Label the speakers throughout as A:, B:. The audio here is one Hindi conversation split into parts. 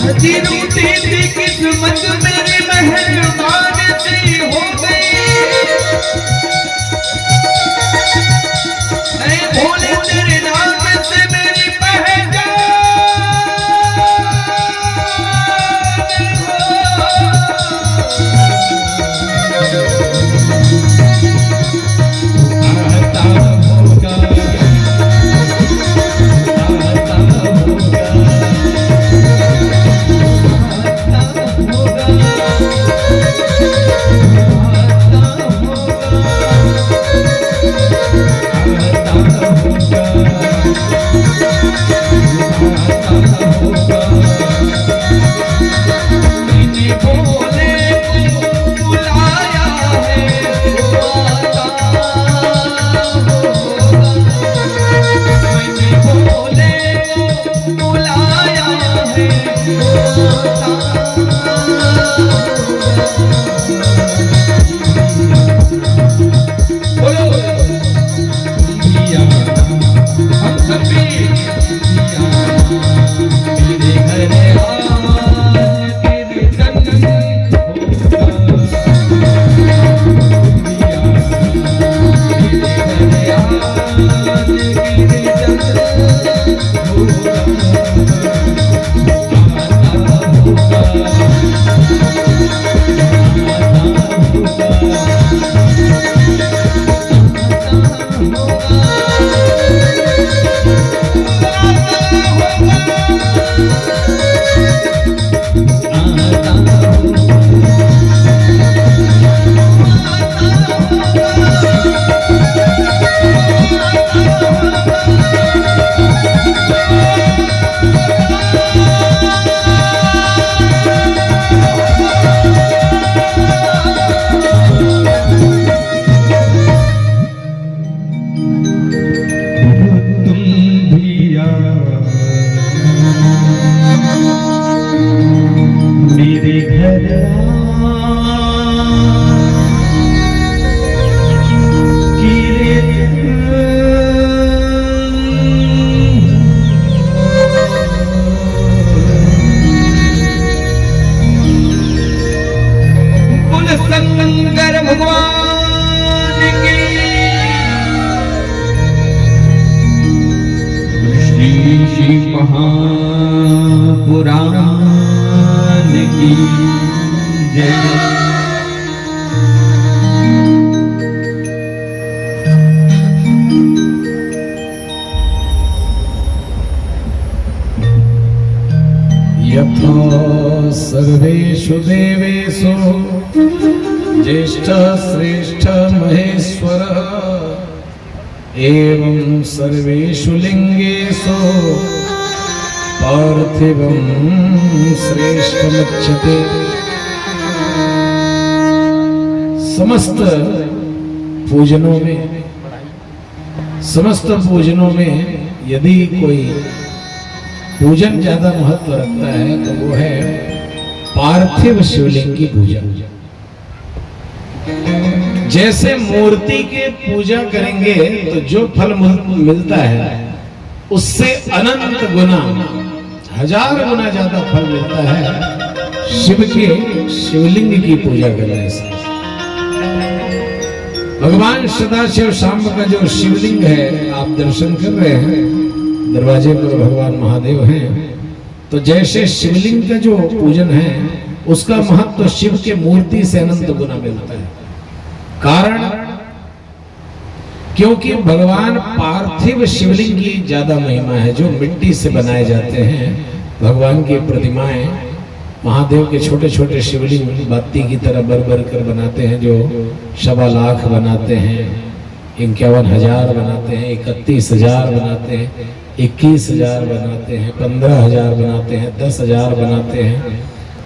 A: हजी रूठी थी किस्मत मेरी मेहरबान सी हो गई, मैं भूले तेरे नाम से मेरी पहचान शंकर भगवान की, श्री महापुराण की जय। यथा सर्वेषु देवेषु ज्येष्ठ श्रेष्ठ महेश्वर एवं सर्वेषु लिंगेषु पार्थिवं श्रेष्ठमुच्यते। समस्त पूजनों में यदि कोई पूजन ज्यादा महत्व रखता है तो वो है पार्थिव शिवलिंग की पूजा। जैसे मूर्ति के पूजा करेंगे तो जो फल मिलता है उससे अनंत गुना, 1000 गुना ज्यादा फल मिलता है शिवलिंग की पूजा करने से। भगवान सदाशिव शांब का जो शिवलिंग है आप दर्शन कर रहे हैं, दरवाजे पर भगवान महादेव हैं, तो जैसे शिवलिंग का जो पूजन है उसका महत्व शिव के मूर्ति से अनंत गुना मिलता है। कारण क्योंकि भगवान पार्थिव शिवलिंग की ज्यादा महिमा है, जो मिट्टी से बनाए जाते हैं भगवान की प्रतिमाएं। महादेव के छोटे छोटे शिवलिंग बाती की तरह बर कर बनाते हैं, जो 1.25 लाख बनाते हैं, 51,000 बनाते हैं, 31,000 बनाते हैं, 21,000 बनाते हैं, 15,000 बनाते हैं, 10,000 बनाते हैं,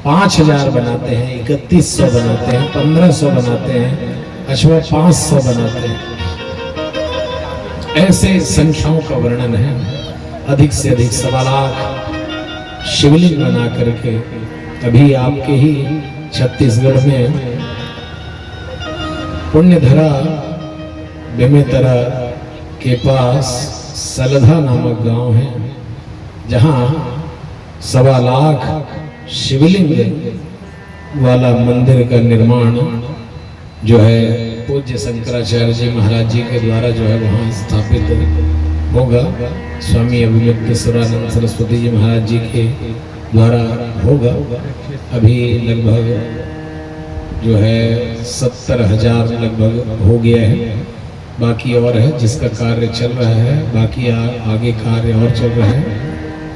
A: 5,000 बनाते हैं, 3100 बनाते हैं, 1500 बनाते हैं, 500 बनाते हैं। ऐसे संख्याओं का वर्णन है। अधिक से अधिक 1.25 लाख शिवलिंग बना करके अभी आपके ही छत्तीसगढ़ में पुण्यधरा बेमेतरा के पास सलधा नामक गांव है, जहां 1.25 लाख शिवलिंग वाला मंदिर का निर्माण जो है पूज्य शंकराचार्य जी महाराज जी के द्वारा जो है वहाँ स्थापित होगा। स्वामी अभिव्यक्तेश्वरानंद सरस्वती जी महाराज जी के द्वारा होगा। अभी लगभग जो है 70,000 लगभग हो गया है, बाकी और है जिसका कार्य चल रहा है, बाकी आगे कार्य और चल रहा है।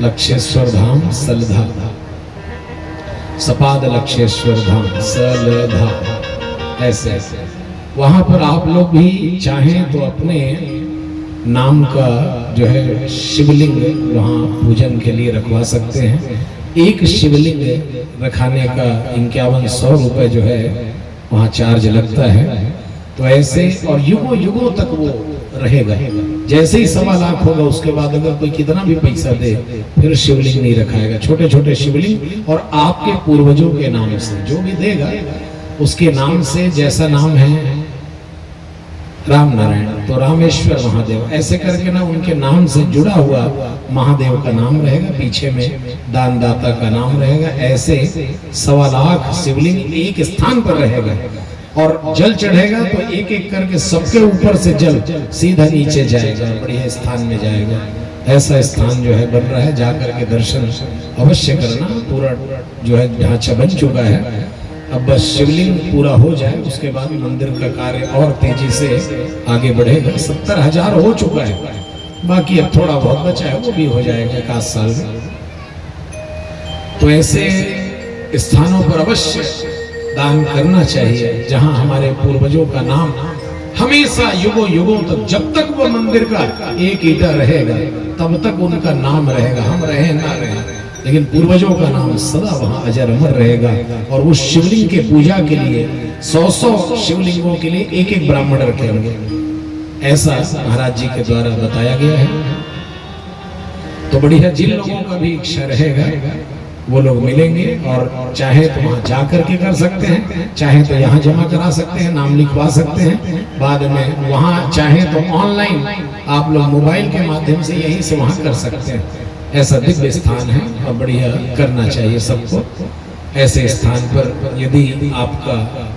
A: लक्षेश्वर धाम सलधा, सपाद लक्षेश्वर धाम सलधा, ऐसे वहाँ पर आप लोग भी चाहें तो अपने नाम का जो है शिवलिंग वहाँ पूजन के लिए रखवा सकते हैं। एक शिवलिंग रखाने का 5100 रुपये जो है वहाँ चार्ज लगता है। तो ऐसे और युगों युगों तक वो रहेगा। जैसे ही 1.25 लाख होगा उसके बाद अगर कोई कितना भी पैसा दे फिर शिवलिंग नहीं रखाएगा। छोटे छोटे शिवलिंग और आपके पूर्वजों के नाम से जो भी देगा उसके नाम से, जैसा नाम है राम नारायण तो रामेश्वर महादेव, ऐसे करके ना उनके नाम से जुड़ा हुआ महादेव का नाम रहेगा, पीछे में दानदाता का नाम रहेगा। ऐसे 1.25 लाख शिवलिंग एक स्थान पर रहेगा और जल चढ़ेगा तो एक एक करके सबके ऊपर से जल सीधा नीचे जाएगा, बढ़िया स्थान में जाएगा। ऐसा स्थान जो है बन रहा है, जाकर के दर्शन अवश्य करना। पूरा जो है ढांचा बन चुका है, अब बस शिवलिंग पूरा हो जाए उसके बाद मंदिर का कार्य और तेजी से आगे बढ़ेगा। 70,000 हो चुका है, बाकी अब थोड़ा बहुत बचा है, वो भी हो जाएगा 1 साल में। तो ऐसे स्थानों पर अवश्य दान करना चाहिए जहां हमारे पूर्वजों का नाम हमेशा युगों युगों तक, जब तक वो मंदिर का एक ईंटा रहेगा तब तक उनका नाम रहेगा। हम रहे ना रहे लेकिन पूर्वजों का नाम सदा वहां अजर अमर रहेगा। और उस शिवलिंग के पूजा के लिए 100 शिवलिंगों के लिए एक एक ब्राह्मण रखे होंगे, ऐसा महाराज जी के द्वारा बताया गया है। तो बढ़िया, जिन लोगों का भी इच्छा रहेगा वो लोग मिलेंगे और चाहे तो वहां जाकर के कर सकते हैं, चाहे तो यहाँ जमा करा सकते हैं, नाम लिखवा सकते हैं। बाद में वहां चाहे तो ऑनलाइन आप लोग मोबाइल के माध्यम से यहीं से वहां कर सकते हैं। ऐसा दिव्य स्थान है और बढ़िया करना चाहिए सबको। ऐसे स्थान पर यदि आपका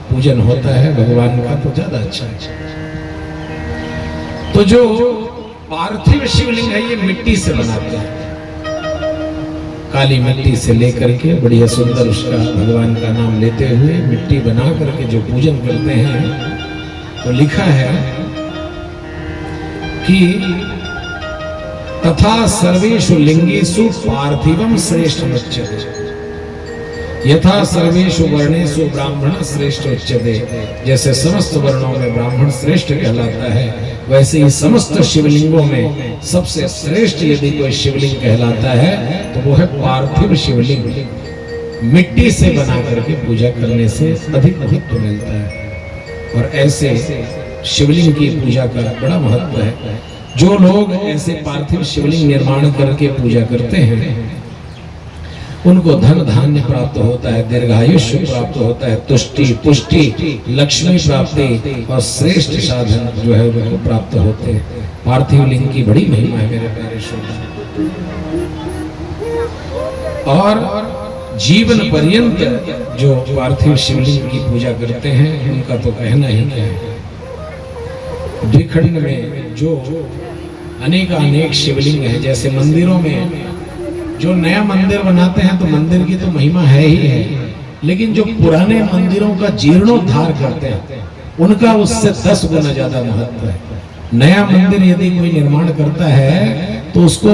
A: पूजन होता है भगवान का तो ज्यादा अच्छा है। तो जो पार्थिव शिवलिंग है ये मिट्टी से बनाते हैं, काली मिट्टी से लेकर के बढ़िया सुंदर उसका भगवान का नाम लेते हुए मिट्टी बना करके जो पूजन करते हैं। तो लिखा है कि तथा सर्वेषु लिंगेषु पार्थिवम श्रेष्ठ उच्यते, यथा सर्वेषु वर्णेषु ब्राह्मण श्रेष्ठ उच्यते। जैसे समस्त वर्णों में ब्राह्मण श्रेष्ठ कहलाता है, वैसे ही समस्त शिवलिंगों में सबसे श्रेष्ठ यदि कोई शिवलिंग कहलाता है तो वो है पार्थिव शिवलिंग। मिट्टी से बना करके पूजा करने से अधिक महत्व मिलता है और ऐसे शिवलिंग की पूजा का बड़ा महत्व है। जो लोग ऐसे पार्थिव शिवलिंग निर्माण करके पूजा करते हैं उनको धन धान्य प्राप्त होता है, दीर्घायुष्य प्राप्त होता है, तुष्टि पुष्टि लक्ष्मी प्राप्ति और श्रेष्ठ साधन जो है उनको प्राप्त होते हैं। पार्थिव लिंग की बड़ी महिमा है मेरे प्यारे श्रोता। और जीवन पर्यंत जो पार्थिव शिवलिंग की पूजा करते हैं उनका तो कहना ही क्या है। द्विखंड में जो अनेक शिवलिंग है, जैसे मंदिरों में जो नया मंदिर बनाते हैं तो मंदिर की तो महिमा है ही है, लेकिन जो पुराने मंदिरों का जीर्णोद्धार करते हैं उनका उससे 10 गुना ज्यादा महत्व है। नया मंदिर यदि कोई निर्माण करता है तो उसको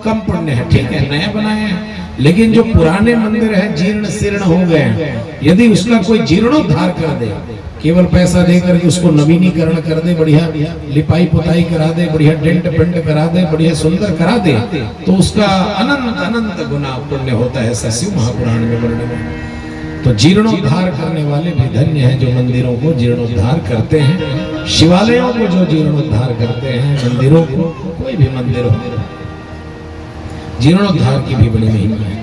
A: कम पुण्य है, ठीक है नया बनाए हैं, लेकिन जो पुराने मंदिर है जीर्ण शीर्ण हो गए, यदि उसका कोई जीर्णोद्धार कर दे, केवल पैसा देकर के उसको नवीनीकरण कर दे, बढ़िया लिपाई पुताई करा दे, बढ़िया डेंट पेंट करा दे, बढ़िया सुंदर करा दे, तो उसका अनंत अनंत गुना पुण्य होता है। ऐसा शिव महापुराण में वर्णन है। तो जीर्णोद्धार करने वाले भी धन्य हैं जो मंदिरों को जीर्णोद्धार करते हैं, शिवालयों को जो जीर्णोद्धार करते हैं, मंदिरों को, कोई भी मंदिर हो, जीर्णोद्धार की भी बड़ी महिमा है।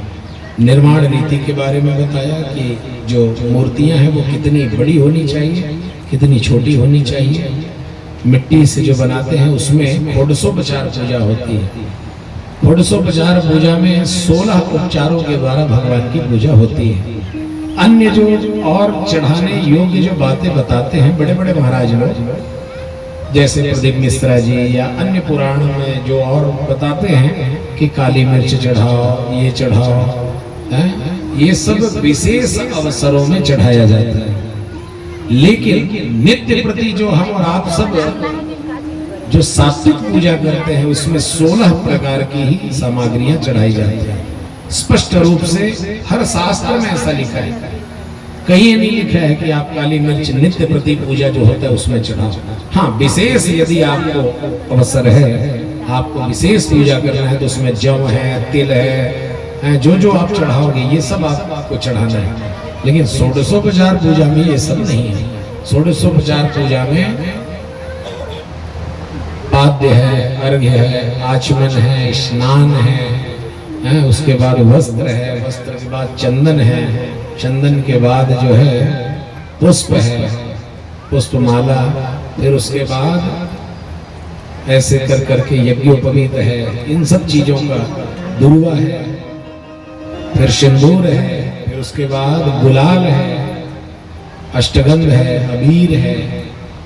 A: निर्माण रीति के बारे में बताया कि जो मूर्तियां हैं वो कितनी बड़ी होनी चाहिए, कितनी छोटी होनी चाहिए। मिट्टी से जो बनाते हैं उसमें षोडशोपचार पूजा होती है, षोडशोपचार पूजा में 16 उपचारों के द्वारा भगवान की पूजा होती है। अन्य जो और चढ़ाने योग्य जो बातें बताते हैं बड़े बड़े महाराज लोग, जैसे प्रदीप मिश्रा जी या अन्य पुराण में जो और बताते हैं कि काली मिर्च चढ़ाओ, ये चढ़ाओ, ये सब विशेष अवसरों में चढ़ाया जाता है। लेकिन नित्य प्रति जो हम और आप सब जो सात्विक पूजा करते हैं उसमें 16 प्रकार की ही सामग्रियां चढ़ाई जाती हैं। स्पष्ट रूप से हर शास्त्र में ऐसा लिखा है, कहीं नहीं लिखा है कि आप काली मिर्च नित्य प्रति पूजा जो होता है उसमें चढ़ाओ। हाँ, विशेष यदि आपको अवसर है, आपको विशेष पूजा करना है तो उसमें जौ है, तिल है, जो आप चढ़ाओगे ये सब आपको चढ़ाना है। लेकिन षोडशोपचार पूजा में ये सब नहीं है। षोडशोपचार पूजा में पाद्य है, अर्घ्य है, आचमन है, स्नान है, उसके बाद वस्त्र है, वस्त्र के बाद चंदन है, चंदन के बाद जो है पुष्प है, पुष्पमाला, फिर उसके बाद ऐसे कर करके यज्ञोपवीत है, इन सब चीजों का दुर्वा है, फिर सिंदूर है, फिर उसके बाद गुलाल है, अष्टगंध है, अबीर है,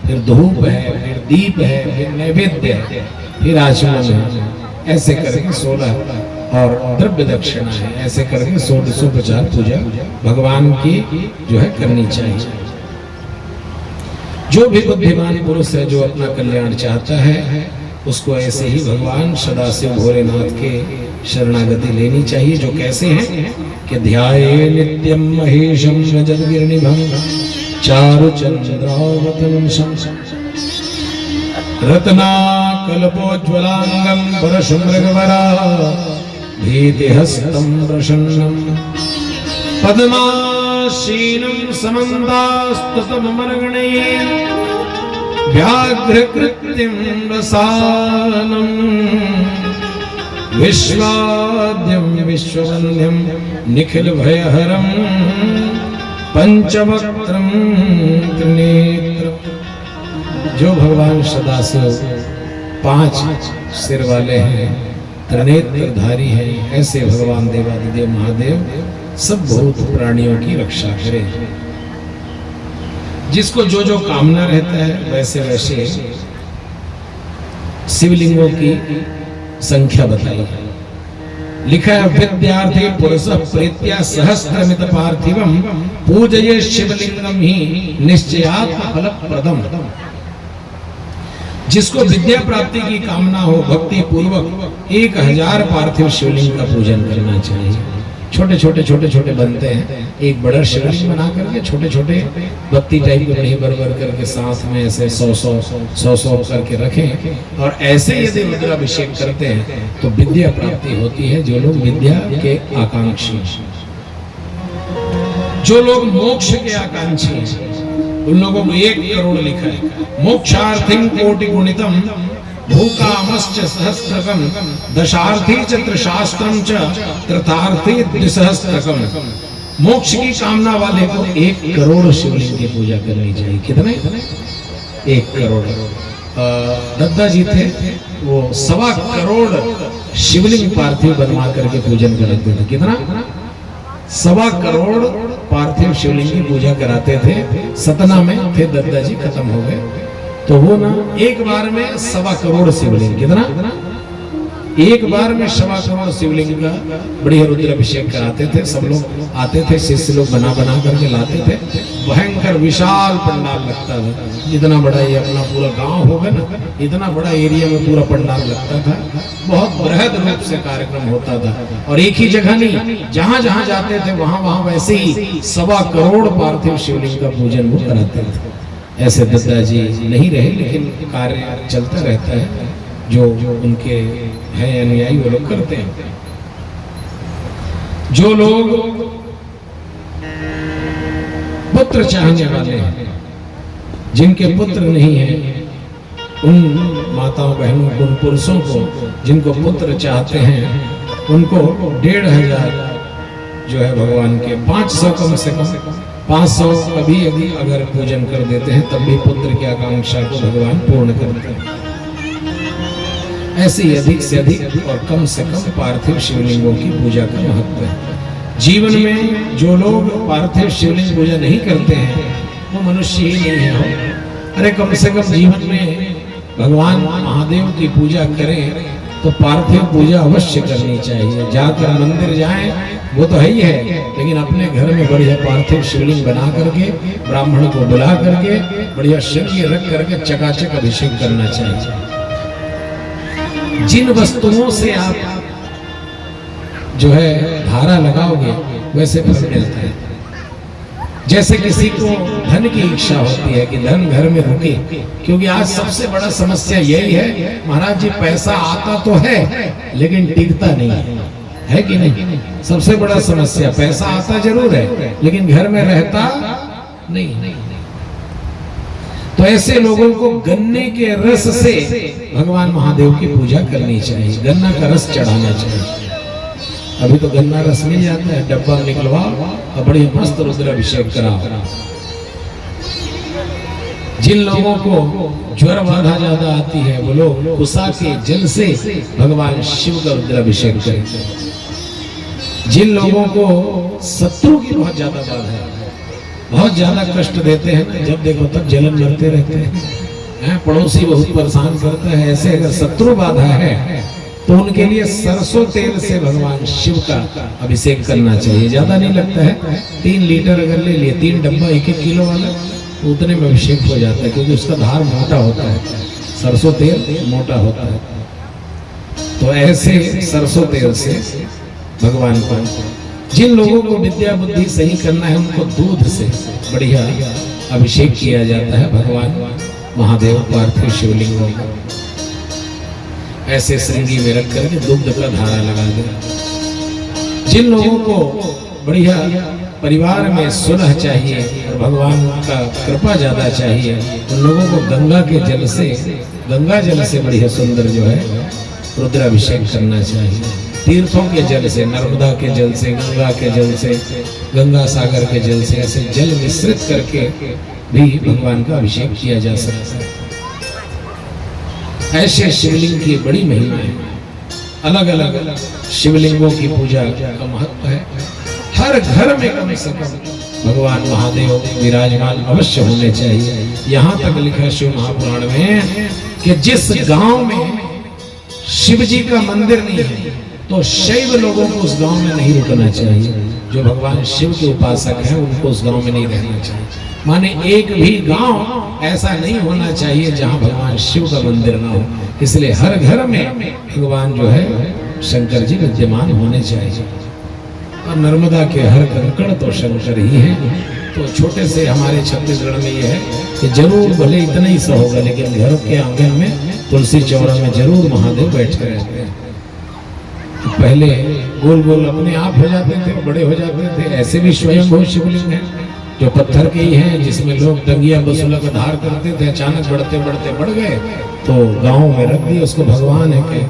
A: फिर धूप है, फिर दीप है, फिर नैवेद्य है, फिर आचमन है, ऐसे करके 16 और द्रव्य दक्षिणा है, ऐसे करके 1650 पूजा भगवान की जो है करनी चाहिए। जो भी बुद्धिमान पुरुष है जो अपना कल्याण चाहता है उसको ऐसे ही भगवान सदाशिव भोलेनाथ के शरणागति लेनी चाहिए। जो कैसे हैं कि ध्याये नित्यम महेशम रजतगिरिनिभं चारु चंद्रावतंसं रत्नाकल्पोज्ज्वलांगं परशुमृगवरा भीतिहस्तं प्रसन्नं पद्मासीनं समन्तास्ततममर्गणैः व्याघ्रकृतिं रसानं विश्वाद्यं विश्ववन्द्यं निखिलभयहरं पंचवक्त्रं त्रिनेत्रं। जो भगवान सदाशिव 5 सिर वाले हैं, त्रिनेत्रधारी हैं, ऐसे भगवान देवादिदेव महादेव सब भूत प्राणियों की रक्षा करें। जिसको जो जो कामना रहता है वैसे वैसे शिवलिंगों की संख्या बताई है। लिखा है विद्यार्थी पुरुष प्रीत्या सहस्त्रमित पार्थिवम पूजये शिवलिंगम ही निश्चयात्म फलप्रदम। जिसको विद्या प्राप्ति की कामना हो भक्ति पूर्वक 1000 पार्थिव शिवलिंग का पूजन करना चाहिए। छोटे छोटे बनते हैं, एक बड़ा शिवलिंग बना करके छोटे छोटे बत्ती टाइप के बड़े बर करके साथ में ऐसे 100 करके रखें। और ऐसे यदि रुद्राभिषेक करते हैं तो विद्या प्राप्ति होती है। जो लोग विद्या के आकांक्षी, जो लोग मोक्ष के आकांक्षी, उन लोगों को 1 करोड़ लिखा है। मोक्षार्थिं कोटि गुणितम भूकामश्च सहस्त्रकम दशार्थी च त्रिशास्त्रम च तृतीयार्थी द्विसहस्त्रकम। मोक्ष की कामना वाले को 1 करोड़ शिवलिंग की पूजा करनी चाहिए। कितने? 1 करोड़। दद्दा जी थे, वो 1.25 करोड़ शिवलिंग पार्थिव बनवा करके पूजन कराते थे। कितना? 1.25 करोड़ पार्थिव शिवलिंग की पूजा कराते थे। सतना में थे दद्दा जी, खत्म हो गए। तो वो ना एक बार में 1.25 करोड़ शिवलिंग, कितना? एक बार में 1.25 करोड़ शिवलिंग का बढ़िया रुद्राभिषेक कराते थे। सब लोग आते थे, शिष्य लोग बना करके लाते थे। भयंकर विशाल पंडाल लगता था, जितना बड़ा ये अपना पूरा गांव होगा ना, इतना बड़ा एरिया में पूरा पंडाल लगता था। बहुत बृहद रूप से कार्यक्रम होता था। और एक ही जगह नहीं, जहां जहां जाते थे वहां वैसे ही 1.25 करोड़ पार्थिव शिवलिंग का पूजन वो कराते थे। ऐसे दद्दा जी नहीं रहे, लेकिन कार्य चलता रहता है। जो उनके हैं अनुयायी वो लोग करते हैं। जो लोग पुत्र चाहने वाले हैं, जिनके पुत्र नहीं हैं, उन माताओं बहनों को, उन पुरुषों को जिनको पुत्र चाहते हैं, उनको 1500 जो है भगवान के 500 कम से कम 500 अभी अगर पूजन कर देते हैं तब भी पुत्र की आकांक्षा को भगवान पूर्ण करते हैं। ऐसे ही अधिक से अधिक और कम से कम पार्थिव शिवलिंगों की पूजा का महत्व है। जीवन में जो लोग पार्थिव शिवलिंग पूजा नहीं करते हैं वो मनुष्य ही नहीं है। अरे कम से कम जीवन में भगवान महादेव की पूजा करें तो पार्थिव पूजा अवश्य करनी चाहिए। जाकर मंदिर जाएं वो तो है ही है, लेकिन अपने घर में बढ़िया पार्थिव शिवलिंग बना करके ब्राह्मण को बुला करके बढ़िया शिव रख करके चकाचक अभिषेक करना चाहिए। जिन वस्तुओं से आप जो है धारा लगाओगे वैसे फल मिलता है। जैसे किसी को धन की इच्छा होती है कि धन घर में रुके, क्योंकि आज सबसे बड़ा समस्या यही है महाराज जी, पैसा आता तो है लेकिन टिकता नहीं है कि नहीं? सबसे बड़ा समस्या पैसा आता जरूर है लेकिन घर में रहता नहीं। तो ऐसे लोगों को गन्ने के रस से भगवान महादेव की पूजा करनी चाहिए, गन्ना का रस चढ़ाना चाहिए। अभी तो गन्ना रस मिल जाता है, डब्बा निकलवाओ और बड़ी मस्त रुद्राभिषेक कराओ। जिन लोगों को ज्वर बाधा ज्यादा आती है वो लोग कुसा के जल से भगवान शिव का रुद्राभिषेक करें। जिन लोगों को शत्रु की बहुत ज्यादा बाधा है, बहुत ज्यादा कष्ट देते हैं, जब देखो तब जलन करते रहते हैं, पड़ोसी बहुत परेशान करता है, ऐसे अगर शत्रु बाधा है तो उनके लिए सरसों तेल से भगवान शिव का अभिषेक करना चाहिए। ज्यादा नहीं लगता है, 3 लीटर अगर ले लिए, 3 डब्बा 1-1 किलो वाला, उतने में अभिषेक हो जाता है, क्योंकि उसका धार मोटा होता है, सरसों तेल मोटा होता है। तो ऐसे सरसों तेल से भगवान को, जिन लोगों को विद्या बुद्धि सही करना है उनको दूध से बढ़िया अभिषेक किया जाता है भगवान महादेव पार्थिव शिवलिंगों को। ऐसे श्रृंगी में रख करके दुग्ध का धारा लगा दे। जिन लोगों को बढ़िया परिवार में सुलह चाहिए और भगवान का कृपा ज्यादा चाहिए, उन लोगों को गंगा जल से बढ़िया सुंदर जो है रुद्राभिषेक करना चाहिए। तीर्थों के जल से, नर्मदा के जल से, गंगा के जल से, गंगा सागर के जल से, ऐसे जल मिश्रित करके भी भगवान का अभिषेक किया जा सकता है। ऐसे शिवलिंग की बड़ी महिमा है। अलग अलग शिवलिंगों की पूजा का महत्व है। हर घर में कम से कम भगवान महादेव विराजमान अवश्य होने चाहिए। यहाँ तक लिखा शिव महापुराण में कि जिस गांव में शिव जी का मंदिर नहीं है तो शैव लोगों को उस गांव में नहीं रुकना चाहिए। जो भगवान शिव के उपासक हैं उनको उस गांव में नहीं रहना चाहिए। माने एक भी गांव ऐसा नहीं होना चाहिए जहां भगवान शिव का मंदिर ना हो। इसलिए हर घर में भगवान जो है शंकर जी विद्यमान होने चाहिए। और नर्मदा के हर कंकड़ तो शंकर ही है। तो छोटे से हमारे छत्तीसगढ़ में यह है कि जरूर भले इतना ही सा होगा, लेकिन घर के आंगन में तुलसी चौरा में जरूर महादेव बैठे रहते हैं। पहले गोल गोल अपने आप हो जाते थे, बड़े हो जाते थे। ऐसे भी स्वयंभू शिवलिंग है जो पत्थर के ही हैं, जिसमें लोग दंगिया बसुला का धार करते थे। अचानक बढ़ते बढ़ते बढ़ गए तो गांव में रख दिए उसको भगवान है के।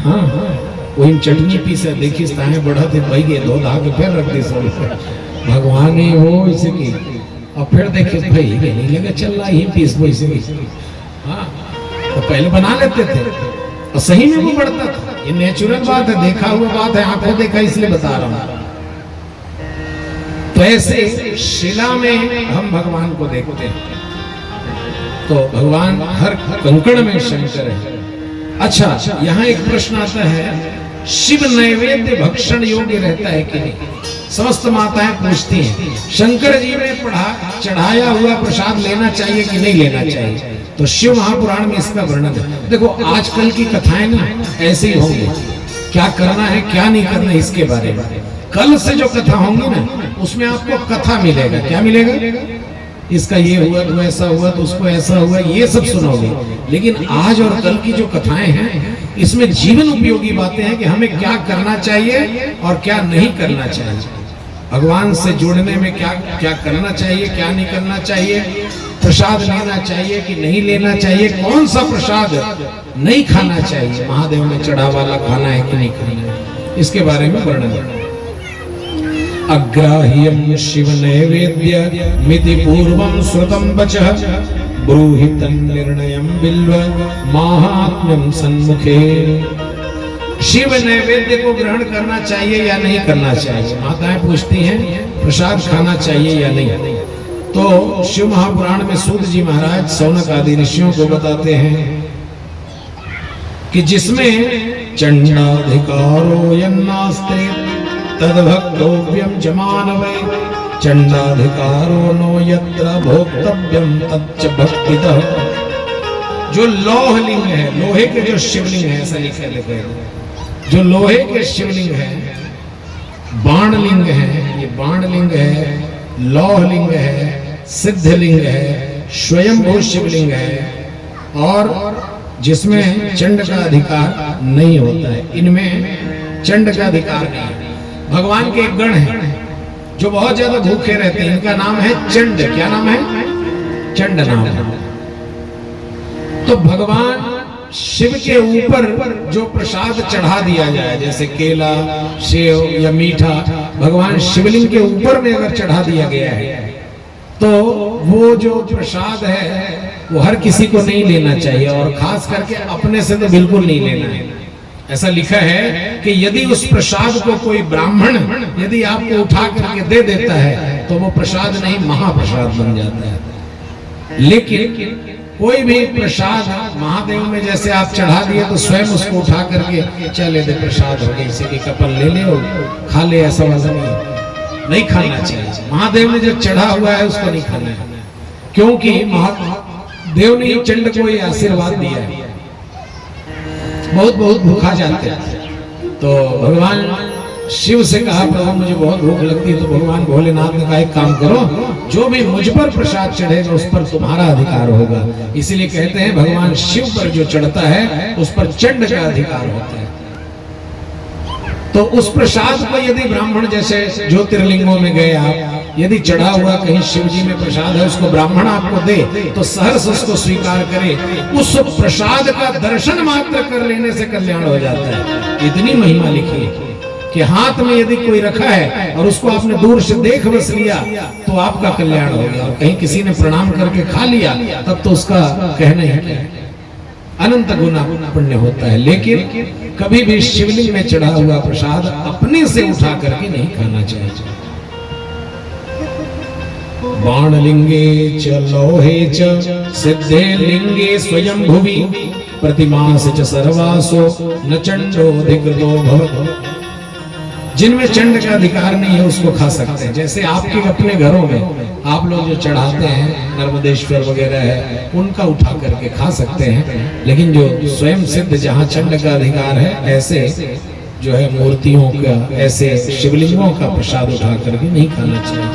A: हाँ वही चटनी पीसे देखी ताहे बढ़ा थे भाई के दो धाग फिर रख दी सब भगवान ही वो इसे की। और फिर देखे भाई नहीं लगा चल रहा ही पीस वो इसे। हाँ तो पहले बना लेते थे और सही में वो बढ़ता था। ये नेचुरल बात है, देखा हुआ बात है, आंखों देखा इसलिए बता रहा हूं। तो ऐसे शिला में हम भगवान को देखते हैं तो भगवान हर कंकड़ में शंकर है। अच्छा यहाँ एक प्रश्न आता है, शिव नैवेद्य भक्षण योग्य रहता है कि नहीं? समस्त माताएं पूछती हैं शंकर जी में चढ़ाया हुआ प्रसाद लेना चाहिए कि नहीं लेना चाहिए? तो शिव महापुराण में इसका वर्णन है। देखो आजकल की कथाएं ना ऐसे ही होंगी, क्या करना है क्या नहीं करना इसके बारे में। कल से जो कथा होंगी ना उसमें आपको कथा मिलेगा। क्या मिलेगा? इसका ये हुआ तो ऐसा हुआ तो उसको ऐसा हुआ, ये सब सुनोगे। लेकिन आज और कल की जो कथाएं हैं इसमें जीवन उपयोगी बातें हैं कि हमें क्या करना चाहिए और क्या नहीं करना चाहिए। भगवान से जुड़ने में क्या क्या करना चाहिए, क्या नहीं करना चाहिए, प्रसाद लेना चाहिए कि नहीं लेना चाहिए, कौन सा प्रसाद नहीं खाना चाहिए, महादेव में चढ़ा वाला खाना है कि नहीं खाना है, इसके बारे में वर्णन है। अग्राह्यं शिव नैवेद्य मिति पूर्वं श्रुतं वचः ब्रूहि तन्निर्णयं बिल्व माहात्म्यं सन्मुखे। शिव नैवेद्य को ग्रहण करना चाहिए या नहीं करना चाहिए? माताएं पूछती हैं प्रसाद खाना चाहिए या नहीं। तो शिव महापुराण में सूत जी महाराज सौनक आदि ऋषियों को बताते हैं कि जिसमें चंडाधिकारो यन्नास्ते तद्भक्तव्यम च मानवे चंडाधिकारो नो यत्र भोक्तव्यम तच्च भक्तितः। जो लौह लिंग है, लोहे के जो शिवलिंग है, ऐसा लिखे जो लोहे के शिवलिंग है, बाण लिंग है, ये बाण लिंग है, लौह लिंग है, सिद्ध लिंग है, स्वयंभू शिवलिंग है, और जिसमें चंड का अधिकार नहीं होता है, इनमें चंड का अधिकार नहीं है। भगवान के एक गण है जो बहुत ज्यादा भूखे रहते हैं, इनका नाम है चंड। क्या नाम है? चंड नाम है। तो भगवान शिव के ऊपर जो प्रसाद चढ़ा दिया जाए, जैसे केला, सेव या मीठा, भगवान शिवलिंग के ऊपर में अगर चढ़ा दिया गया है तो वो जो प्रसाद है वो हर किसी को नहीं लेना चाहिए, और खास करके अपने से तो बिल्कुल नहीं लेना है। ऐसा लिखा है कि यदि उस प्रसाद को कोई ब्राह्मण यदि आपको उठा करके दे देता है तो वो प्रसाद नहीं, महाप्रसाद बन जाता है। लेकिन कोई भी प्रसाद महादेव में जैसे आप चढ़ा दिए तो स्वयं उसको उठा करके चले दे, प्रसाद हो गया, इसे की कपल ले ले और खा ले, ऐसा वजन नहीं खाना चाहिए। महादेव ने जो चढ़ा हुआ है उसको नहीं खाना है, क्योंकि महादेव ने चंड को ये आशीर्वाद दिया है, बहुत बहुत भूखा जाते हैं। तो भगवान शिव से कहा प्रभु मुझे बहुत भूख लगती है, तो भगवान भोलेनाथ ने कहा एक काम करो, जो भी मुझ पर प्रसाद चढ़ेगा उस पर तुम्हारा अधिकार होगा। इसीलिए कहते हैं भगवान शिव पर जो चढ़ता है उस पर चंड का अधिकार होता है। तो उस प्रसाद को यदि ब्राह्मण, जैसे ज्योतिर्लिंगों में गए आप, यदि चढ़ा हुआ कहीं शिव जी में प्रसाद है, उसको ब्राह्मण आपको दे तो सहर्ष उसको स्वीकार करे, उस प्रसाद का दर्शन मात्र कर लेने से कल्याण हो जाता है। इतनी महिमा लिखी है कि हाथ में यदि कोई रखा है और उसको आपने दूर से देख बस लिया तो आपका कल्याण हो गया, और कहीं किसी ने प्रणाम करके खा लिया तब तो उसका कहना ही अनंत गुना पुण्य होता है। लेकिन कभी भी शिवलिंग में चढ़ा हुआ प्रसाद अपने से उठा करके नहीं खाना चाहिए। बाण लिंगे च लोहे च सिद्धे लिंगे स्वयं भुवि प्रतिमास च सर्वासो न चंडोधिकृतो भवत्। जिनमें चंड का अधिकार नहीं है उसको खा सकते हैं। जैसे आपके अपने घरों में आप लोग जो चढ़ाते हैं, नर्मदेश्वर वगैरह है, उनका उठा करके खा सकते हैं, लेकिन जो स्वयं सिद्ध जहाँ चंड का अधिकार है, ऐसे जो है मूर्तियों का, ऐसे शिवलिंगों का प्रसाद उठा करके नहीं खाना चाहिए।